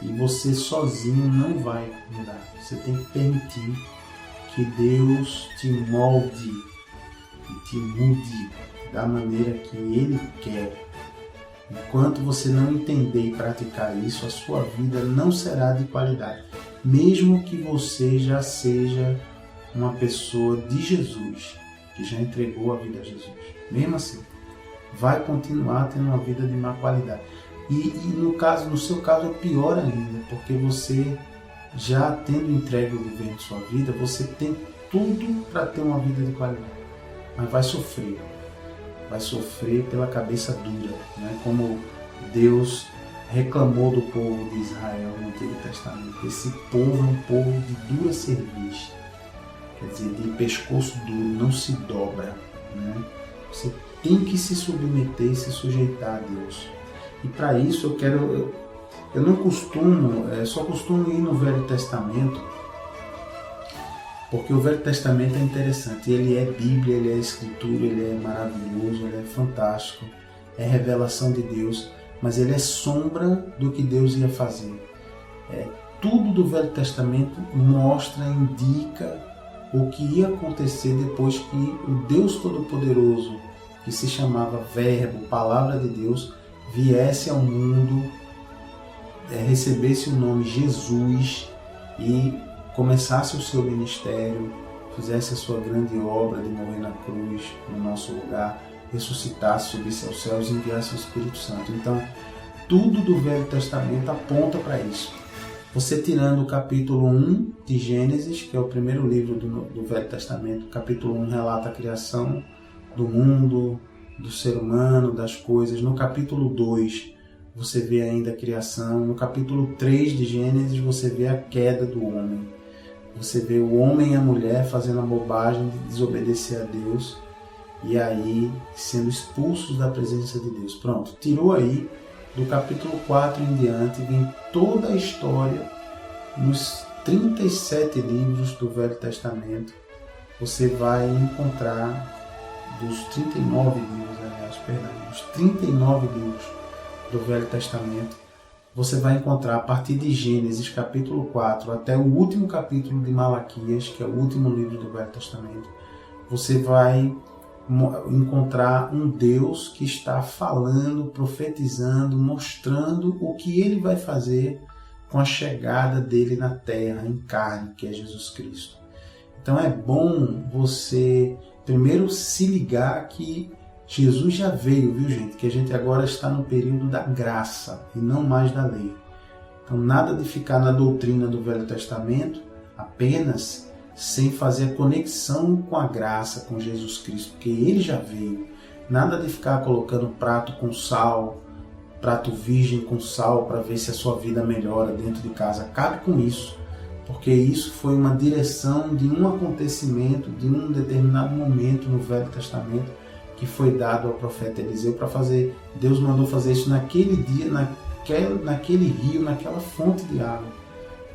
e você sozinho não vai mudar. Você tem que permitir que Deus te molde e te mude da maneira que Ele quer. Enquanto você não entender e praticar isso, a sua vida não será de qualidade. Mesmo que você já seja uma pessoa de Jesus, que já entregou a vida a Jesus. Mesmo assim, vai continuar tendo uma vida de má qualidade. E no seu caso é pior ainda, porque você, já tendo entregue o governo de sua vida, você tem tudo para ter uma vida de qualidade. Mas vai sofrer pela cabeça dura, né? Como Deus reclamou do povo de Israel no Antigo Testamento. Esse povo é um povo de dura cerviz, quer dizer, de pescoço duro, não se dobra, né? Você tem que se submeter e se sujeitar a Deus. E para isso eu não costumo, só costumo ir no Velho Testamento, porque o Velho Testamento é interessante. Ele é Bíblia, ele é Escritura, ele é maravilhoso, ele é fantástico, é revelação de Deus, mas ele é sombra do que Deus ia fazer. Tudo do Velho Testamento mostra, indica o que ia acontecer depois que o Deus Todo-Poderoso, que se chamava Verbo, Palavra de Deus, viesse ao mundo, recebesse o nome Jesus e começasse o seu ministério, fizesse a sua grande obra de morrer na cruz, no nosso lugar, ressuscitasse, subisse aos céus e enviasse o Espírito Santo. Então, tudo do Velho Testamento aponta para isso. Você tirando o capítulo 1 de Gênesis, que é o primeiro livro do Velho Testamento, o capítulo 1 relata a criação do mundo, do ser humano, das coisas. No capítulo 2, você vê ainda a criação. No capítulo 3 de Gênesis, você vê a queda do homem. Você vê o homem e a mulher fazendo a bobagem de desobedecer a Deus e aí sendo expulsos da presença de Deus. Pronto, tirou aí. Do capítulo 4 em diante, vem toda a história nos 37 livros do Velho Testamento. Você vai encontrar dos 39 livros, dos 39 livros do Velho Testamento, você vai encontrar a partir de Gênesis capítulo 4 até o último capítulo de Malaquias, que é o último livro do Velho Testamento, você vai encontrar um Deus que está falando, profetizando, mostrando o que Ele vai fazer com a chegada dele na terra, em carne, que é Jesus Cristo. Então é bom você primeiro se ligar que Jesus já veio, viu gente? Que a gente agora está no período da graça e não mais da lei. Então nada de ficar na doutrina do Velho Testamento apenas sem fazer a conexão com a graça, com Jesus Cristo, porque Ele já veio. Nada de ficar colocando prato com sal, prato virgem com sal para ver se a sua vida melhora dentro de casa. Acabe com isso, porque isso foi uma direção de um acontecimento, de um determinado momento no Velho Testamento que foi dado ao profeta Eliseu para fazer. Deus mandou fazer isso naquele dia, naquele rio, naquela fonte de água.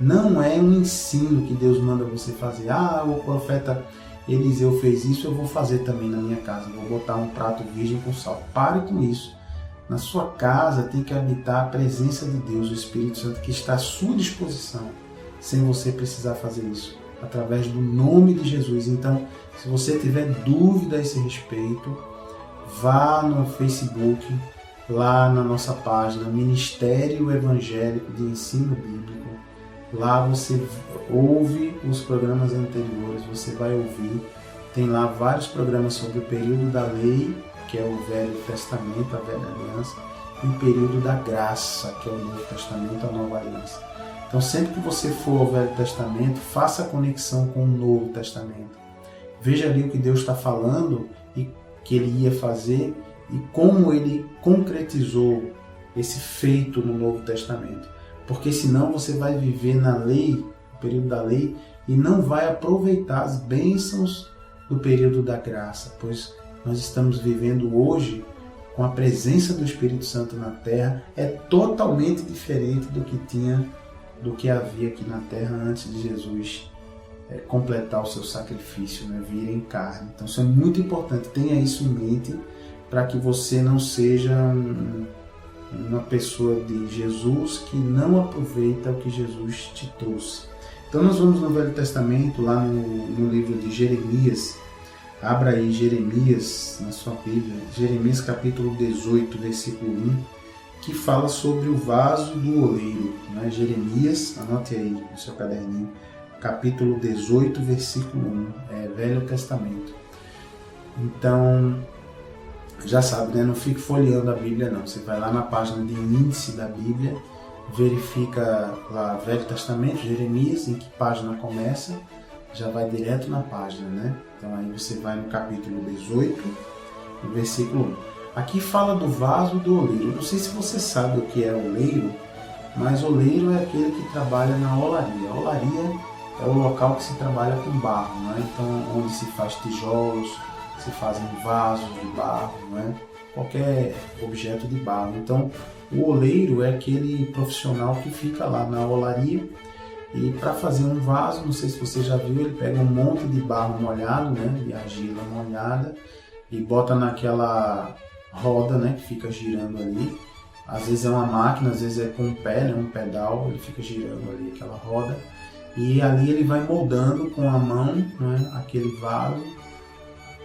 Não é um ensino que Deus manda você fazer. O profeta Eliseu fez isso, eu vou fazer também na minha casa. Vou botar um prato virgem com sal. Pare com isso. Na sua casa tem que habitar a presença de Deus, o Espírito Santo, que está à sua disposição, sem você precisar fazer isso, através do nome de Jesus. Então, se você tiver dúvida a esse respeito, vá no Facebook, lá na nossa página Ministério Evangélico de Ensino Bíblico. Lá você ouve os programas anteriores, você vai ouvir. Tem lá vários programas sobre o período da lei, que é o Velho Testamento, a Velha Aliança, e o período da graça, que é o Novo Testamento, a Nova Aliança. Então, sempre que você for ao Velho Testamento, faça a conexão com o Novo Testamento. Veja ali o que Deus está falando e que Ele ia fazer e como Ele concretizou esse feito no Novo Testamento. Porque senão você vai viver na lei, no período da lei, e não vai aproveitar as bênçãos do período da graça, pois nós estamos vivendo hoje com a presença do Espírito Santo na terra. É totalmente diferente do que havia aqui na terra antes de Jesus completar o seu sacrifício, vir em carne. Então isso é muito importante, tenha isso em mente, para que você não seja uma pessoa de Jesus que não aproveita o que Jesus te trouxe. Então nós vamos no Velho Testamento, lá no livro de Jeremias. Abra aí Jeremias na sua Bíblia, Jeremias capítulo 18, versículo 1, que fala sobre o vaso do oleiro. Jeremias, anote aí no seu caderninho, capítulo 18, versículo 1, Velho Testamento. Então, já sabe, não fique folheando a Bíblia não, você vai lá na página de índice da Bíblia, verifica lá Velho Testamento, Jeremias, em que página começa, já vai direto na página, Então aí você vai no capítulo 18, no versículo 1. Aqui fala do vaso do oleiro. Eu não sei se você sabe o que é oleiro, mas oleiro é aquele que trabalha na olaria. A olaria é o local que se trabalha com barro, Então onde se faz tijolos, se fazem vasos de barro, Qualquer objeto de barro. Então o oleiro é aquele profissional que fica lá na olaria. E para fazer um vaso, não sei se você já viu, ele pega um monte de barro molhado, de argila molhada, e bota naquela roda, que fica girando ali. Às vezes é uma máquina, às vezes é com um pé, um pedal, ele fica girando ali aquela roda. E ali ele vai moldando com a mão, aquele vaso,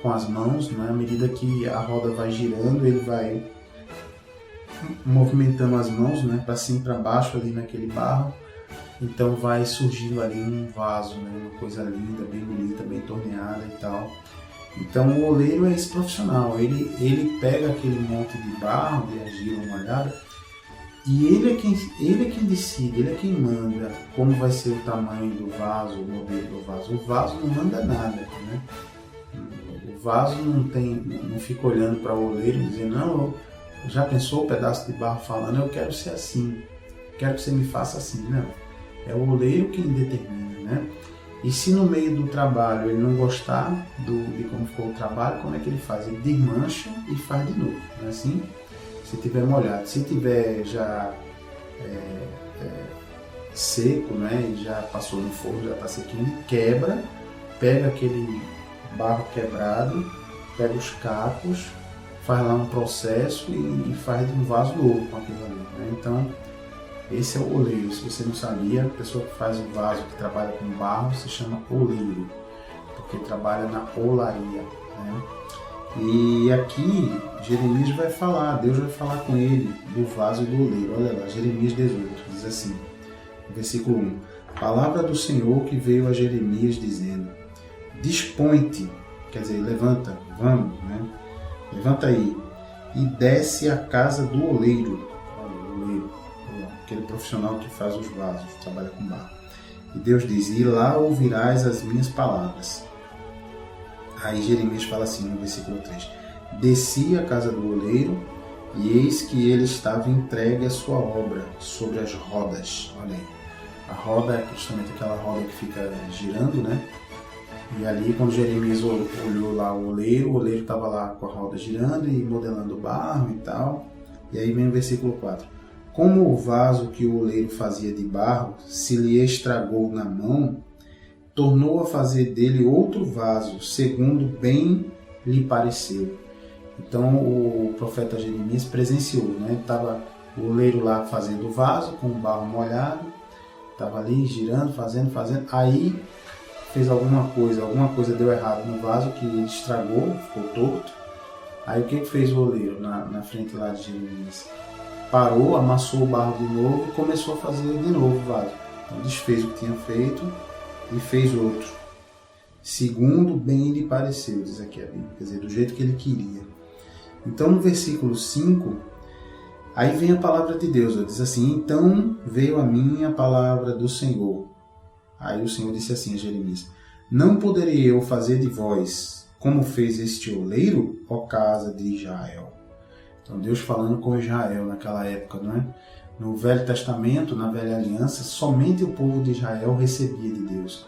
com as mãos, à medida que a roda vai girando, ele vai movimentando as mãos, para cima e para baixo ali naquele barro. Então vai surgindo ali um vaso, uma coisa linda, bem bonita, bem torneada e tal. Então o oleiro é esse profissional, ele pega aquele monte de barro, de argila molhada, e ele é quem decide, ele é quem manda como vai ser o tamanho do vaso, o modelo do vaso. O vaso não manda nada, né? O vaso não fica olhando para o oleiro e dizendo, não, já pensou o pedaço de barro falando, eu quero ser assim, quero que você me faça assim. Não, é o oleiro quem determina, né? E se no meio do trabalho ele não gostar de como ficou o trabalho, como é que ele faz? Ele desmancha e faz de novo, não é assim? Se tiver molhado, se tiver já seco, né, e já passou no forno, já está sequinho, quebra, pega aquele barro quebrado, pega os cacos, faz lá um processo e faz de um vaso novo com aquilo ali, né? Então, esse é o oleiro. Se você não sabia, a pessoa que faz o vaso, que trabalha com barro, se chama oleiro, porque trabalha na olaria, né? E aqui Jeremias vai falar, Deus vai falar com ele do vaso e do oleiro. Olha lá, Jeremias 18, diz assim, versículo 1. Palavra do Senhor que veio a Jeremias dizendo, dispõe-te, quer dizer, levanta, vamos, né? Levanta aí e desce à casa do oleiro. Olha, o oleiro, aquele profissional que faz os vasos, trabalha com barro. E Deus diz, e lá ouvirás as minhas palavras. Aí Jeremias fala assim no versículo 3, desci à casa do oleiro e eis que ele estava entregue à sua obra sobre as rodas. Olha aí, a roda é justamente aquela roda que fica girando, né? E ali quando Jeremias olhou lá o oleiro estava lá com a roda girando e modelando o barro e tal. E aí vem o versículo 4. Como o vaso que o oleiro fazia de barro se lhe estragou na mão, tornou a fazer dele outro vaso, segundo bem lhe pareceu. Então o profeta Jeremias presenciou, né? Estava o oleiro lá fazendo o vaso com o barro molhado, estava ali girando, fazendo, aí fez alguma coisa deu errado no vaso que estragou, ficou torto. Aí o que fez o oleiro na frente lá de Jeremias? Parou, amassou o barro de novo e começou a fazer de novo o vaso. Então desfez o que tinha feito e fez outro, segundo bem lhe pareceu, diz aqui a Bíblia, quer dizer, do jeito que ele queria. Então no versículo 5, aí vem a palavra de Deus, diz assim, então veio a mim a palavra do Senhor. Aí o Senhor disse assim a Jeremias, não poderei eu fazer de vós como fez este oleiro, ó casa de Israel. Então Deus falando com Israel naquela época, não é? No Velho Testamento, na Velha Aliança, somente o povo de Israel recebia de Deus.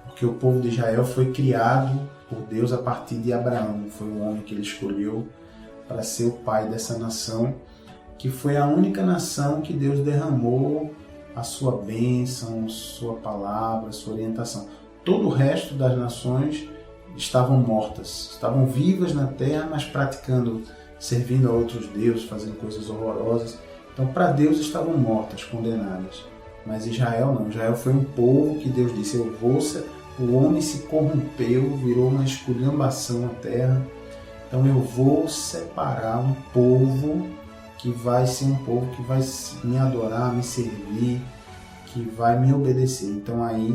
Porque o povo de Israel foi criado por Deus a partir de Abraão. Foi o homem que ele escolheu para ser o pai dessa nação, que foi a única nação que Deus derramou a sua bênção, sua palavra, sua orientação. Todo o resto das nações estavam mortas, estavam vivas na terra, mas praticando, servindo a outros deuses, fazendo coisas horrorosas. Então, para Deus estavam mortas, condenadas. Mas Israel não. Israel foi um povo que Deus disse, o homem se corrompeu, virou uma esculhambação na terra. Então, eu vou separar um povo que vai ser um povo que vai me adorar, me servir, que vai me obedecer. Então, aí,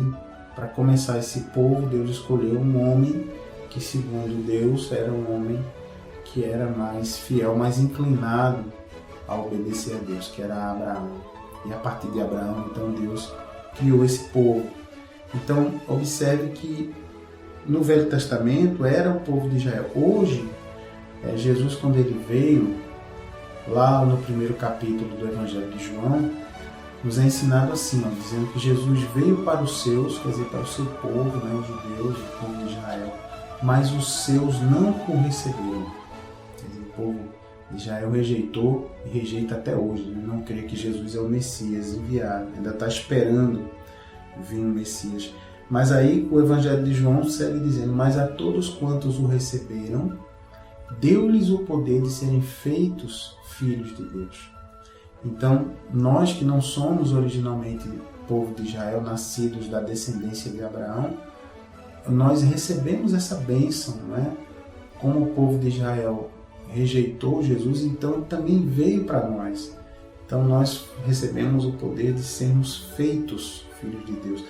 para começar esse povo, Deus escolheu um homem que, segundo Deus, era um homem que era mais fiel, mais inclinado a obedecer a Deus, que era Abraão. E a partir de Abraão, então, Deus criou esse povo. Então, observe que no Velho Testamento era o povo de Israel. Hoje, Jesus, quando ele veio, lá no primeiro capítulo do Evangelho de João, nos é ensinado assim, dizendo que Jesus veio para os seus, quer dizer, para o seu povo, né, os judeus, o povo de Israel, mas os seus não o receberam. Quer dizer, o povo Israel rejeitou e rejeita até hoje, né? Não crê que Jesus é o Messias enviado, ainda está esperando vir o Messias. Mas aí o Evangelho de João segue dizendo, mas a todos quantos o receberam, deu-lhes o poder de serem feitos filhos de Deus. Então, nós que não somos originalmente povo de Israel, nascidos da descendência de Abraão, nós recebemos essa bênção, né? Como o povo de Israel rejeitou Jesus, então também veio para nós. Então nós recebemos o poder de sermos feitos filhos de Deus,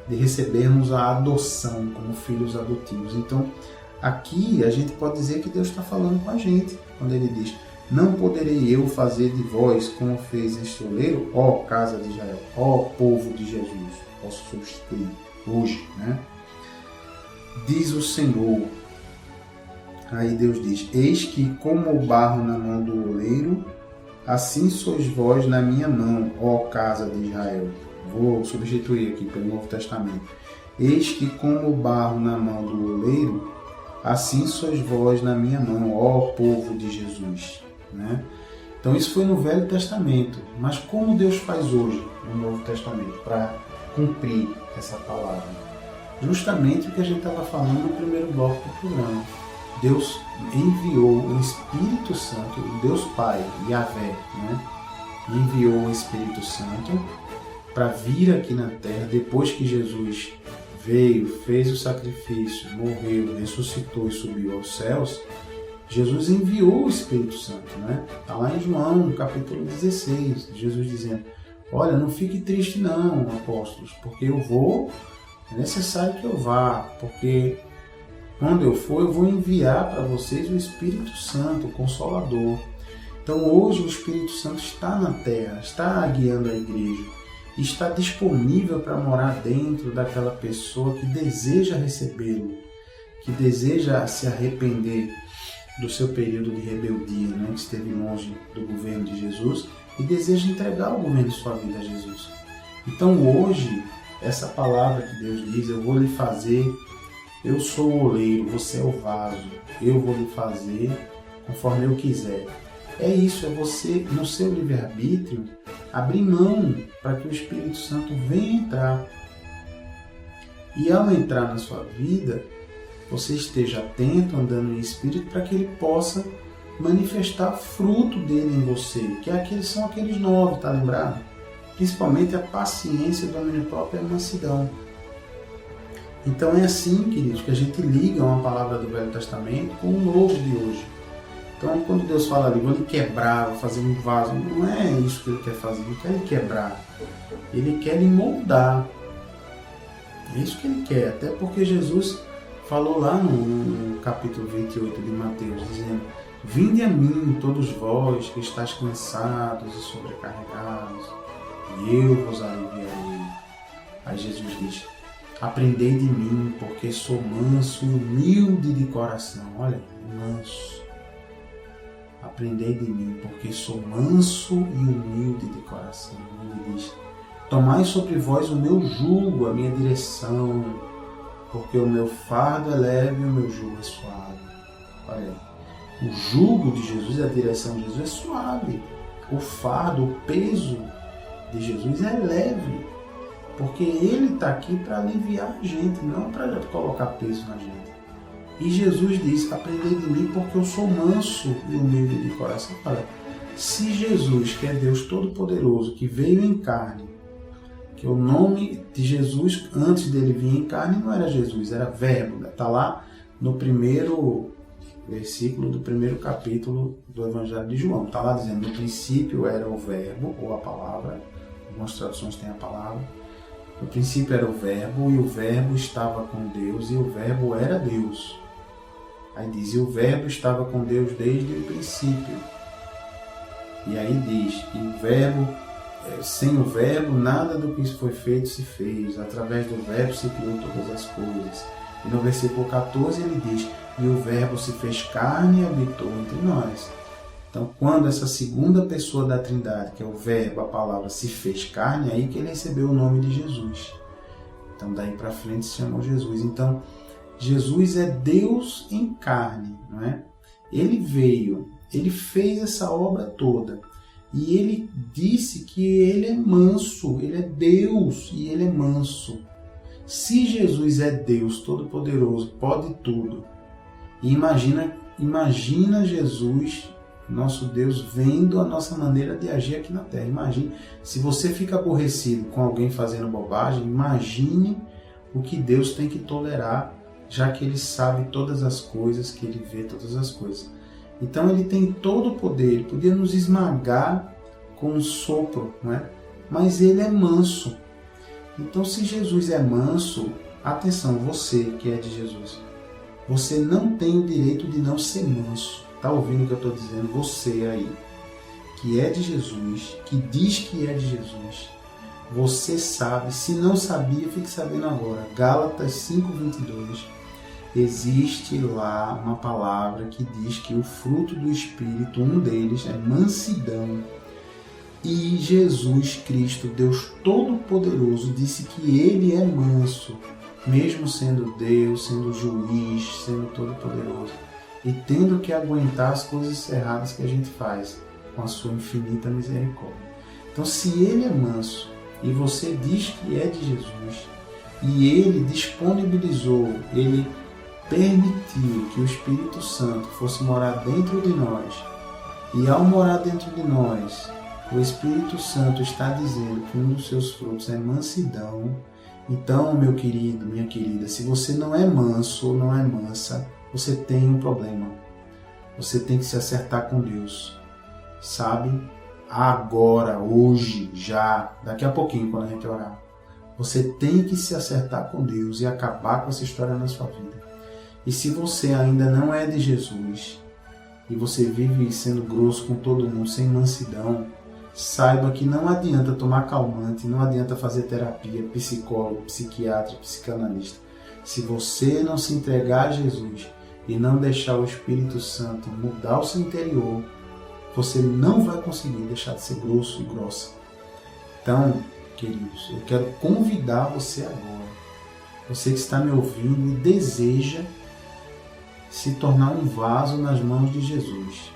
de recebermos a adoção como filhos adotivos. Então aqui a gente pode dizer que Deus está falando com a gente, quando ele diz: não poderei eu fazer de vós como fez este oleiro, ó casa de Israel, ó povo de Jesus. Posso substituir hoje, né? Diz o Senhor. Aí Deus diz: eis que como o barro na mão do oleiro, assim sois vós na minha mão, ó casa de Israel. Vou substituir aqui pelo Novo Testamento. Eis que como o barro na mão do oleiro, assim sois vós na minha mão, ó povo de Jesus. Né? Então isso foi no Velho Testamento. Mas como Deus faz hoje no Novo Testamento para cumprir essa palavra? Justamente o que a gente estava falando no primeiro bloco do programa. Deus enviou o Espírito Santo, o Deus Pai, Yahvé, né? Enviou o Espírito Santo para vir aqui na Terra, depois que Jesus veio, fez o sacrifício, morreu, ressuscitou e subiu aos céus. Jesus enviou o Espírito Santo, né? Está lá em João, no capítulo 16, Jesus dizendo: olha, não fique triste não, apóstolos, porque eu vou, é necessário que eu vá, porque quando eu for, eu vou enviar para vocês o Espírito Santo, o Consolador. Então hoje o Espírito Santo está na terra, está guiando a igreja, está disponível para morar dentro daquela pessoa que deseja recebê-lo, que deseja se arrepender do seu período de rebeldia, né, que esteve longe do governo de Jesus, e deseja entregar o governo de sua vida a Jesus. Então hoje, essa palavra que Deus diz: eu vou lhe fazer, eu sou o oleiro, você é o vaso, eu vou lhe fazer conforme eu quiser. É isso, é você, no seu livre-arbítrio, abrir mão para que o Espírito Santo venha entrar. E ao entrar na sua vida, você esteja atento, andando em Espírito, para que ele possa manifestar fruto dele em você, que são aqueles 9, tá lembrado? Principalmente a paciência, o domínio próprio e a mansidão. Então é assim, queridos, que a gente liga uma palavra do Velho Testamento com o Novo de hoje. Então quando Deus fala ali: vou lhe quebrar, vou fazer um vaso, não é isso que ele quer fazer, ele quer lhe quebrar, ele quer lhe moldar. É isso que ele quer, até porque Jesus falou lá no capítulo 28 de Mateus, dizendo: vinde a mim, todos vós que estáis cansados e sobrecarregados, e eu vos aliviarei. Aí Jesus diz: aprendei de mim, porque sou manso e humilde de coração. Olha, manso. Aprendei de mim, porque sou manso e humilde de coração. Ele diz: tomai sobre vós o meu jugo, a minha direção, porque o meu fardo é leve e o meu jugo é suave. Olha aí. O jugo de Jesus, a direção de Jesus é suave. O fardo, o peso de Jesus é leve. Porque ele está aqui para aliviar a gente, não para colocar peso na gente. E Jesus diz: aprendei de mim, porque eu sou manso e humilde de coração. Olha, se Jesus, que é Deus Todo-Poderoso, que veio em carne, que o nome de Jesus, antes dele vir em carne, não era Jesus, era Verbo. Está lá no primeiro versículo do primeiro capítulo do Evangelho de João. Está lá dizendo: no princípio era o Verbo, ou a palavra, algumas traduções têm a palavra. No princípio era o Verbo, e o Verbo estava com Deus, e o Verbo era Deus. Aí diz: e o Verbo estava com Deus desde o princípio. E aí diz que o Verbo, sem o Verbo, nada do que foi feito se fez. Através do Verbo se criou todas as coisas. E no versículo 14 ele diz: e o Verbo se fez carne e habitou entre nós. Então, quando essa segunda pessoa da Trindade, que é o Verbo, a palavra, se fez carne, é aí que ele recebeu o nome de Jesus. Então, daí para frente se chamou Jesus. Então, Jesus é Deus em carne, não é? Ele veio, ele fez essa obra toda. E ele disse que ele é manso, ele é Deus e ele é manso. Se Jesus é Deus Todo-Poderoso, pode tudo. E imagina Jesus, nosso Deus, vendo a nossa maneira de agir aqui na Terra. Imagine, se você fica aborrecido com alguém fazendo bobagem, imagine o que Deus tem que tolerar, já que ele sabe todas as coisas, que ele vê todas as coisas. Então ele tem todo o poder, ele podia nos esmagar com um sopro, não é? Mas ele é manso. Então se Jesus é manso, atenção, você que é de Jesus, Você não tem o direito de não ser manso. Está ouvindo o que eu estou dizendo? Você aí, que é de Jesus, que diz que é de Jesus, você sabe, se não sabia, fique sabendo agora. Gálatas 5:22, existe lá uma palavra que diz que o fruto do Espírito, um deles é mansidão. E Jesus Cristo, Deus Todo-Poderoso, disse que Ele é manso, mesmo sendo Deus, sendo juiz, sendo Todo-Poderoso, e tendo que aguentar as coisas erradas que a gente faz, com a sua infinita misericórdia. Então, se Ele é manso, e você diz que é de Jesus, e Ele disponibilizou, Ele permitiu que o Espírito Santo fosse morar dentro de nós, e ao morar dentro de nós, o Espírito Santo está dizendo que um dos seus frutos é mansidão. Então, meu querido, minha querida, se você não é manso ou não é mansa, você tem um problema. Você tem que se acertar com Deus. Sabe? Agora, hoje, já, daqui a pouquinho, quando a gente orar. Você tem que se acertar com Deus e acabar com essa história na sua vida. E se você ainda não é de Jesus e você vive sendo grosso com todo mundo, sem mansidão, saiba que não adianta tomar calmante, não adianta fazer terapia, psicólogo, psiquiatra, psicanalista. Se você não se entregar a Jesus e não deixar o Espírito Santo mudar o seu interior, você não vai conseguir deixar de ser grosso e grossa. Então, queridos, eu quero convidar você agora, você que está me ouvindo e deseja se tornar um vaso nas mãos de Jesus.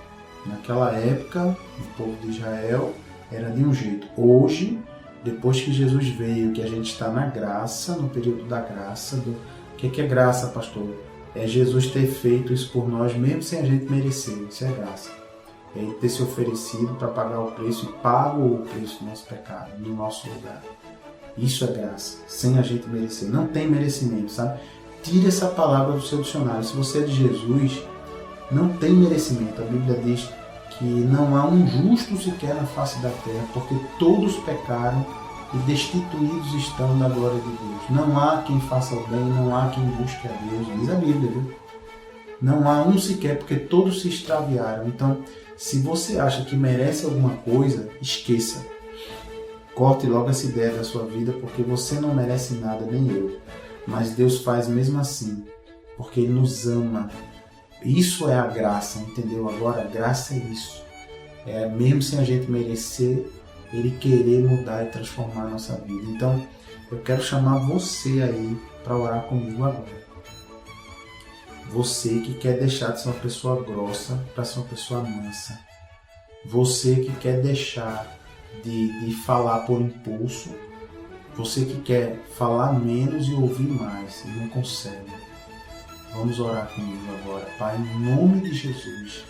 Naquela época, o povo de Israel era de um jeito. Hoje, depois que Jesus veio, que a gente está na graça, no período da graça. O que é graça, pastor? É Jesus ter feito isso por nós, mesmo sem a gente merecer. Isso é graça. É Ele ter se oferecido para pagar o preço e pagou o preço do nosso pecado, no nosso lugar. Isso é graça, sem a gente merecer. Não tem merecimento, sabe? Tire essa palavra do seu dicionário. Se você é de Jesus, não tem merecimento. A Bíblia diz que não há um justo sequer na face da terra, porque todos pecaram e destituídos estão da glória de Deus. Não há quem faça o bem, não há quem busque a Deus, diz a Bíblia, viu? Não há um sequer, porque todos se extraviaram. Então, se você acha que merece alguma coisa, esqueça. Corte logo essa ideia da sua vida, porque você não merece nada, nem eu. Mas Deus faz mesmo assim, porque Ele nos ama. Isso é a graça, entendeu? Agora, a graça é isso. É mesmo sem a gente merecer, Ele querer mudar e transformar a nossa vida. Então, eu quero chamar você aí para orar comigo agora. Você que quer deixar de ser uma pessoa grossa para ser uma pessoa mansa. Você que quer deixar de falar por impulso. Você que quer falar menos e ouvir mais e não consegue. Vamos orar comigo agora. Pai, em nome de Jesus,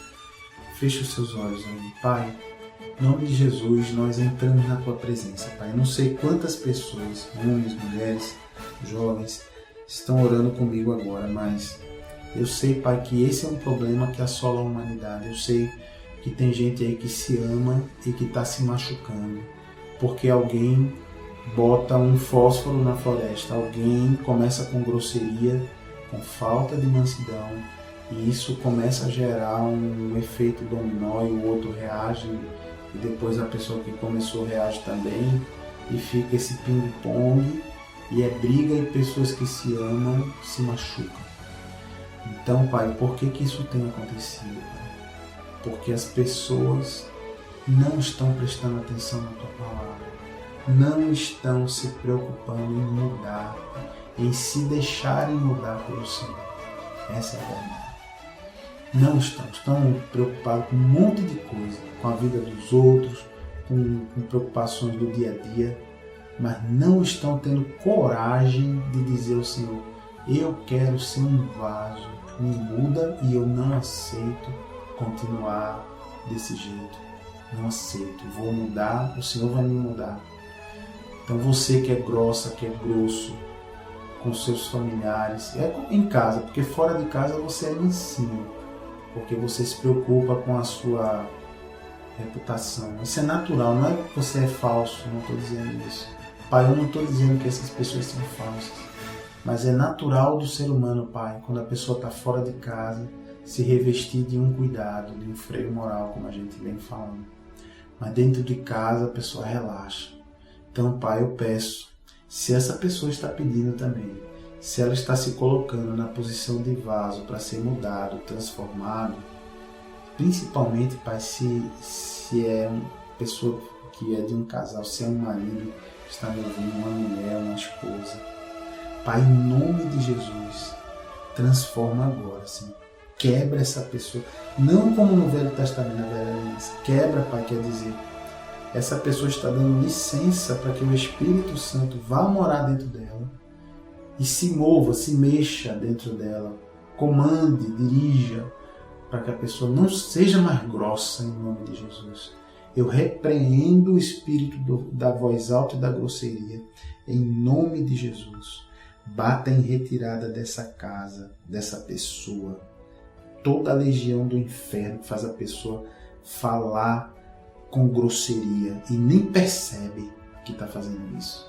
feche os seus olhos aí. Pai, em nome de Jesus, nós entramos na Tua presença, Pai. Eu não sei quantas pessoas, homens, mulheres, jovens, estão orando comigo agora, mas eu sei, Pai, que esse é um problema que assola a humanidade. Eu sei que tem gente aí que se ama e que está se machucando, porque alguém bota um fósforo na floresta, alguém começa com grosseria, com falta de mansidão, e isso começa a gerar um efeito dominó e o outro reage, e depois a pessoa que começou reage também, e fica esse ping-pong, e é briga e pessoas que se amam se machucam. Então, Pai, por que isso tem acontecido, Pai? Porque as pessoas não estão prestando atenção na Tua palavra, não estão se preocupando em mudar, em se deixarem mudar pelo Senhor. Essa é a verdade. Não estão preocupados com um monte de coisa, com a vida dos outros, com preocupações do dia a dia, mas não estão tendo coragem de dizer ao Senhor: eu quero ser um vaso, me muda e eu não aceito continuar desse jeito. Não aceito, vou mudar, o Senhor vai me mudar. Então você que é grossa, que é grosso com seus familiares, é em casa, porque fora de casa você é mansinho, porque você se preocupa com a sua reputação. Isso é natural, não é que você é falso, não estou dizendo isso. Pai, eu não estou dizendo que essas pessoas são falsas. Mas é natural do ser humano, Pai, quando a pessoa está fora de casa, se revestir de um cuidado, de um freio moral, como a gente vem falando. Mas dentro de casa a pessoa relaxa. Então, Pai, eu peço, se essa pessoa está pedindo também, se ela está se colocando na posição de vaso para ser mudado, transformado, principalmente, Pai, se é uma pessoa que é de um casal, se é um marido, está me ouvindo, uma mulher, uma esposa, Pai, em nome de Jesus, transforma agora, Senhor. Quebra essa pessoa, não como no Velho Testamento, na Velha Aliança. Quebra, Pai, quer dizer, essa pessoa está dando licença para que o Espírito Santo vá morar dentro dela e se mova, se mexa dentro dela, comande, dirija, para que a pessoa não seja mais grossa em nome de Jesus. Eu repreendo o espírito da voz alta e da grosseria em nome de Jesus. Bata em retirada dessa casa, dessa pessoa. Toda a legião do inferno faz a pessoa falar com grosseria e nem percebe que está fazendo isso.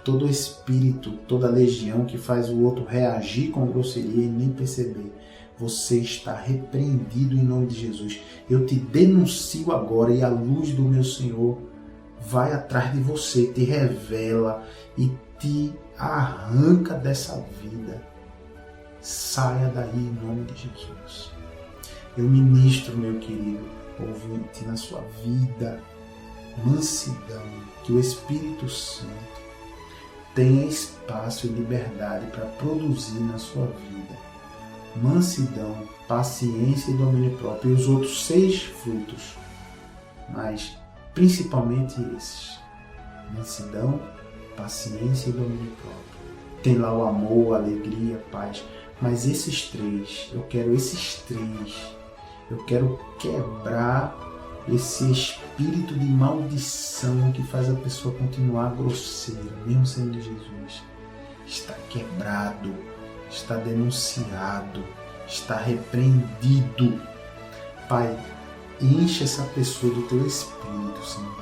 Todo espírito, toda legião que faz o outro reagir com grosseria e nem perceber, você está repreendido em nome de Jesus. Eu te denuncio agora e a luz do meu Senhor vai atrás de você, te revela e te arranca dessa vida. Saia daí em nome de Jesus. Eu ministro, meu querido ouvinte, na sua vida, mansidão, que o Espírito Santo tenha espaço e liberdade para produzir na sua vida. Mansidão, paciência e domínio próprio. E os outros 6 frutos, mas principalmente esses. Mansidão, paciência e domínio próprio. Tem lá o amor, a alegria, a paz. Mas esses 3, eu quero esses 3. Eu quero quebrar esse espírito de maldição que faz a pessoa continuar grosseira, mesmo sendo de Jesus. Está quebrado, está denunciado, está repreendido. Pai, enche essa pessoa do teu Espírito, Senhor.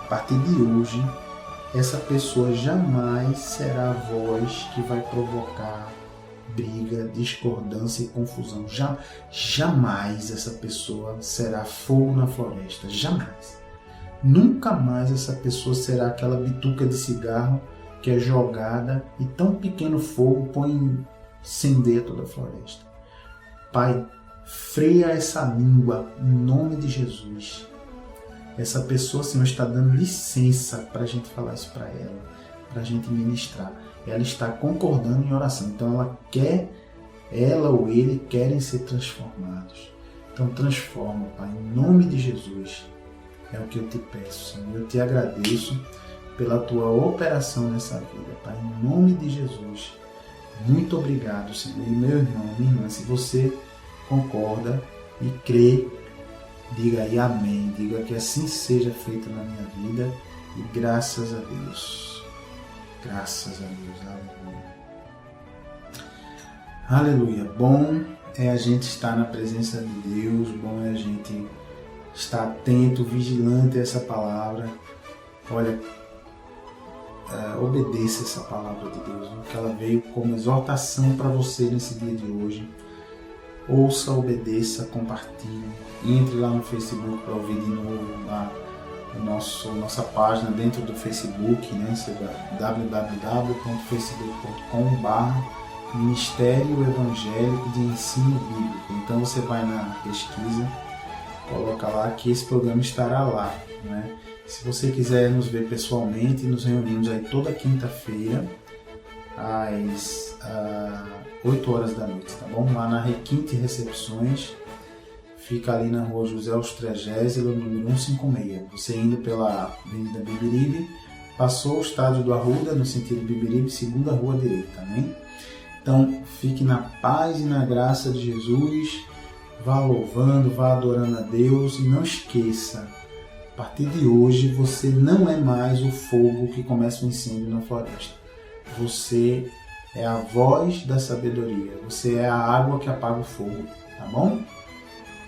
A partir de hoje, essa pessoa jamais será a voz que vai provocar briga, discordância e confusão. Jamais essa pessoa será fogo na floresta. Jamais. Nunca mais essa pessoa será aquela bituca de cigarro que é jogada e tão pequeno fogo põe incender toda a floresta. Pai, freia essa língua em nome de Jesus. Essa pessoa, Senhor, está dando licença para a gente falar isso para ela, para a gente ministrar. Ela está concordando em oração. Então ela ou ele querem ser transformados. Então transforma, Pai, em nome de Jesus. É o que eu te peço, Senhor. Eu te agradeço pela tua operação nessa vida, Pai, em nome de Jesus. Muito obrigado, Senhor. E meu irmão, minha irmã, se você concorda e crê, diga aí amém. Diga que assim seja feito na minha vida. E graças a Deus. Graças a Deus, aleluia. Aleluia. Bom é a gente estar na presença de Deus, bom é a gente estar atento, vigilante a essa palavra. Olha, obedeça essa palavra de Deus, que ela veio como exortação para você nesse dia de hoje. Ouça, obedeça, compartilhe, entre lá no Facebook para ouvir de novo lá. Nossa página dentro do Facebook, né? www.facebook.com/Ministério Evangélico de Ensino Bíblico. Então você vai na pesquisa, coloca lá que esse programa estará lá, né? Se você quiser nos ver pessoalmente, nos reunimos aí toda quinta-feira às 8 horas da noite, tá bom? Lá na Requinte Recepções. Fica ali na rua José Ostragésilo, número 156. Você indo pela Avenida Bibiribe, passou o estádio do Arruda, no sentido Bibiribe, segunda rua direita, amém? Então, fique na paz e na graça de Jesus, vá louvando, vá adorando a Deus e não esqueça, a partir de hoje você não é mais o fogo que começa o incêndio na floresta. Você é a voz da sabedoria, você é a água que apaga o fogo, tá bom?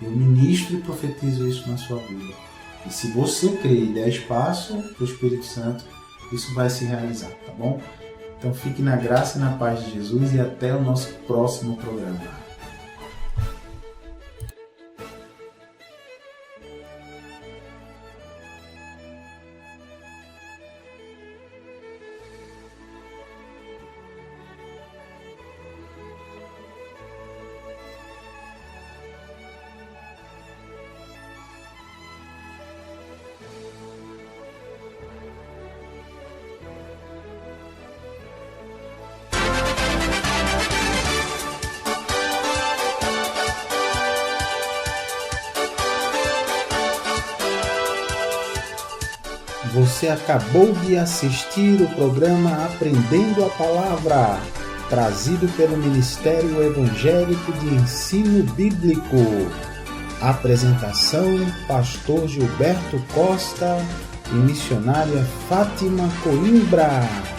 Eu ministro e profetizo isso na sua vida. E se você crer e der espaço para o Espírito Santo, isso vai se realizar, tá bom? Então fique na graça e na paz de Jesus e até o nosso próximo programa. Você acabou de assistir o programa Aprendendo a Palavra, trazido pelo Ministério Evangélico de Ensino Bíblico. Apresentação: Pastor Gilberto Costa e missionária Fátima Coimbra.